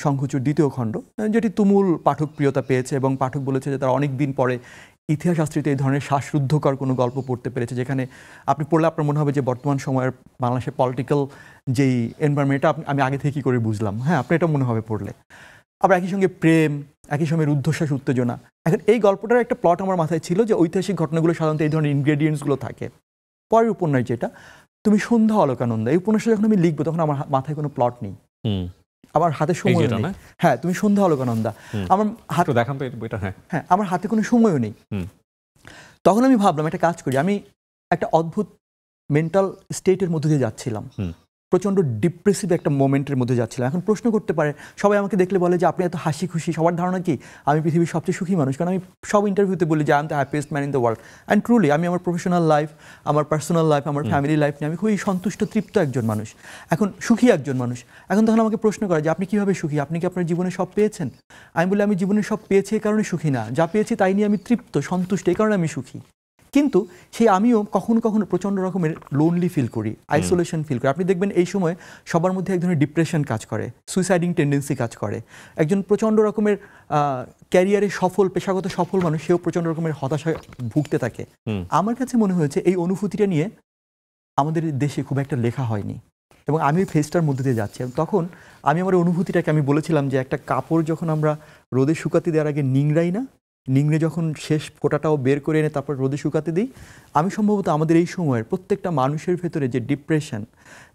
শঙ্খচূড় দ্বিতীয় খণ্ড, যেটি তুমুল পাঠকপ্রিয়তা পেয়েছে এবং পাঠক বলেছে যে তারা অনেক দিন পরে ইতিহাস আশ্রিত এই ধরনের শ্বাসরুদ্ধকর কোনো গল্প পড়তে পেরেছে, যেখানে আপনি পড়লে আপনার মনে হবে যে বর্তমান সময়ের বাংলাদেশের পলিটিক্যাল যেই এনভায়রনমেন্টটা আমি আগে থেকে কী করে বুঝলাম। হ্যাঁ, আপনি এটা মনে হবে পড়লে। আবার একই সঙ্গে প্রেম, একই সঙ্গে রুদ্ধশ্বাস, উত্তেজনা। এখন এই গল্পটার একটা প্লট আমার মাথায় ছিল যে ঐতিহাসিক ঘটনাগুলো সাধারণত এই ধরনের ইনগ্রেডিয়েন্টসগুলো থাকে। পরের উপন্যাস যেটা তুমি সন্ধ্যা অলকানন্দা, এই উপন্যাসটা যখন আমি লিখবো তখন আমার মাথায় কোনো প্লট নেই, আমার হাতে সময় নেই। হ্যাঁ, তুমি সন্ধ্যা অলকানন্দা, আমার হাতে দেখান তো এটা। হ্যাঁ, আমার হাতে কোনো সময়ও নেই। তখন আমি ভাবলাম একটা কাজ করি, আমি একটা অদ্ভুত মেন্টাল স্টেটের মধ্যে দিয়ে যাচ্ছিলাম, প্রচণ্ড ডিপ্রেসিভ একটা মোমেন্টের মধ্যে যাচ্ছিলাম। এখন প্রশ্ন করতে পারে, সবাই আমাকে দেখলে বলে যে আপনি এত হাসি খুশি, সবার ধারণা কি আমি পৃথিবীর সবচেয়ে সুখী মানুষ, কারণ আমি সব ইন্টারভিউতে বলি যে I am the happiest man in the world. And truly আমি আমার প্রফেশনাল লাইফ, আমার পার্সোনাল লাইফ, আমার ফ্যামিলি লাইফ নিয়ে আমি খুবই সন্তুষ্ট, তৃপ্ত একজন মানুষ, এখন সুখী একজন মানুষ। এখন তখন আমাকে প্রশ্ন করে যে আপনি কীভাবে সুখী, আপনি কি আপনার জীবনে সব পেয়েছেন? আমি বলি আমি জীবনে সব পেয়েছি এই কারণে সুখী না, যা পেয়েছি তাই নিয়ে আমি তৃপ্ত, সন্তুষ্ট, এই কারণে আমি সুখী। কিন্তু সেই আমিও কখনো কখনো প্রচণ্ড রকমের লোনলি ফিল করি, আইসোলেশন ফিল করি। আপনি দেখবেন এই সময় সবার মধ্যে এক ধরনের ডিপ্রেশন কাজ করে, সুইসাইডিং টেন্ডেন্সি কাজ করে। একজন প্রচণ্ড রকমের ক্যারিয়ারে সফল, পেশাগত সফল মানুষ, সেও প্রচণ্ড রকমের হতাশায় ভুগতে থাকে। আমার কাছে মনে হয়েছে এই অনুভূতিটা নিয়ে আমাদের দেশে খুব একটা লেখা হয়নি, এবং আমি ওই ফেজটার মধ্যে দিয়ে যাচ্ছি। তখন আমি আমার অনুভূতিটাকে আমি বলেছিলাম যে একটা কাপড় যখন আমরা রোদে শুকাতে দেওয়ার আগে নিংড়াই না, নিংড়ে যখন শেষ ফোঁটাটাও বের করে এনে তারপর রোদে শুকাতে দিই, আমি সম্ভবত আমাদের এই সময়ের প্রত্যেকটা মানুষের ভেতরে যে ডিপ্রেশন,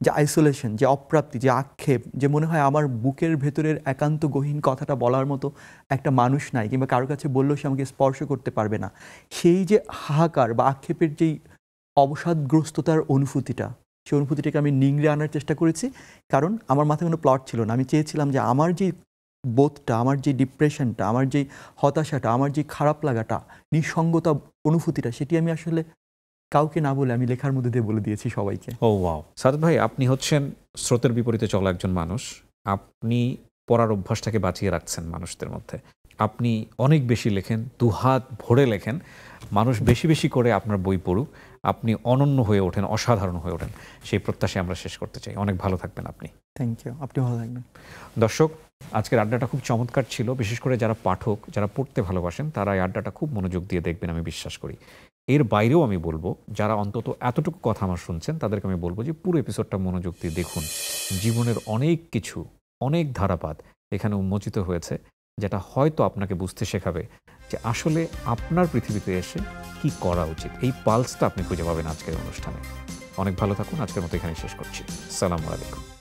যে আইসোলেশন, যে অপ্রাপ্তি, যে আক্ষেপ, যে মনে হয় আমার বুকের ভেতরের একান্ত গহীন কথাটা বলার মতো একটা মানুষ নাই, কিংবা কারোর কাছে বললেও সে আমাকে স্পর্শ করতে পারবে না, সেই যে হাহাকার বা আক্ষেপের যেই অবসাদগ্রস্ততার অনুভূতিটা, সেই অনুভূতিটাকে আমি নিংড়ে আনার চেষ্টা করেছি। কারণ আমার মাথায় কোনো প্লট ছিল না, আমি চেয়েছিলাম যে আমার যে বোধটা, আমার যে ডিপ্রেশনটা, আমার যে হতাশাটা, আমার যে খারাপ লাগাটা, নিঃসঙ্গতা অনুভূতিটা, সেটি আমি আসলে কাউকে না বলে আমি লেখার মধ্যে দিয়ে বলে দিয়েছি সবাইকে। ও ওয়াও, সাদত ভাই, আপনি হচ্ছেন স্রোতের বিপরীতে চলা একজন মানুষ। আপনি পড়ার অভ্যাসটাকে বাঁচিয়ে রাখছেন মানুষদের মধ্যে। আপনি অনেক বেশি লেখেন, দুহাত ভরে লেখেন, মানুষ বেশি বেশি করে আপনার বই পড়ুক, আপনি অনন্য হয়ে ওঠেন, অসাধারণ হয়ে ওঠেন, সেই প্রত্যাশায় আমরা শেষ করতে চাই। অনেক ভালো থাকবেন আপনি। থ্যাংক ইউ, আপনি ভালো থাকবেন। দর্শক, আজকের আড্ডাটা খুব চমৎকার ছিল। বিশেষ করে যারা পাঠক, যারা পড়তে ভালোবাসেন, তারা এই আড্ডাটা খুব মনোযোগ দিয়ে দেখবেন, আমি বিশ্বাস করি। এর বাইরেও আমি বলবো, যারা অন্তত এতটুকু কথা আমার শুনছেন, তাদেরকে আমি বলবো যে পুরো এপিসোডটা মনোযোগ দিয়ে দেখুন। জীবনের অনেক কিছু, অনেক ধারাপাত এখানে উন্মোচিত হয়েছে, যেটা হয়তো আপনাকে বুঝতে শেখাবে যে আসলে আপনার পৃথিবীতে এসে কি করা উচিত। এই পালসটা আপনি খুঁজে পাবেন আজকের অনুষ্ঠানে। অনেক ভালো থাকুন। আজকের মতো এখানে শেষ করছি। আসসালামু আলাইকুম।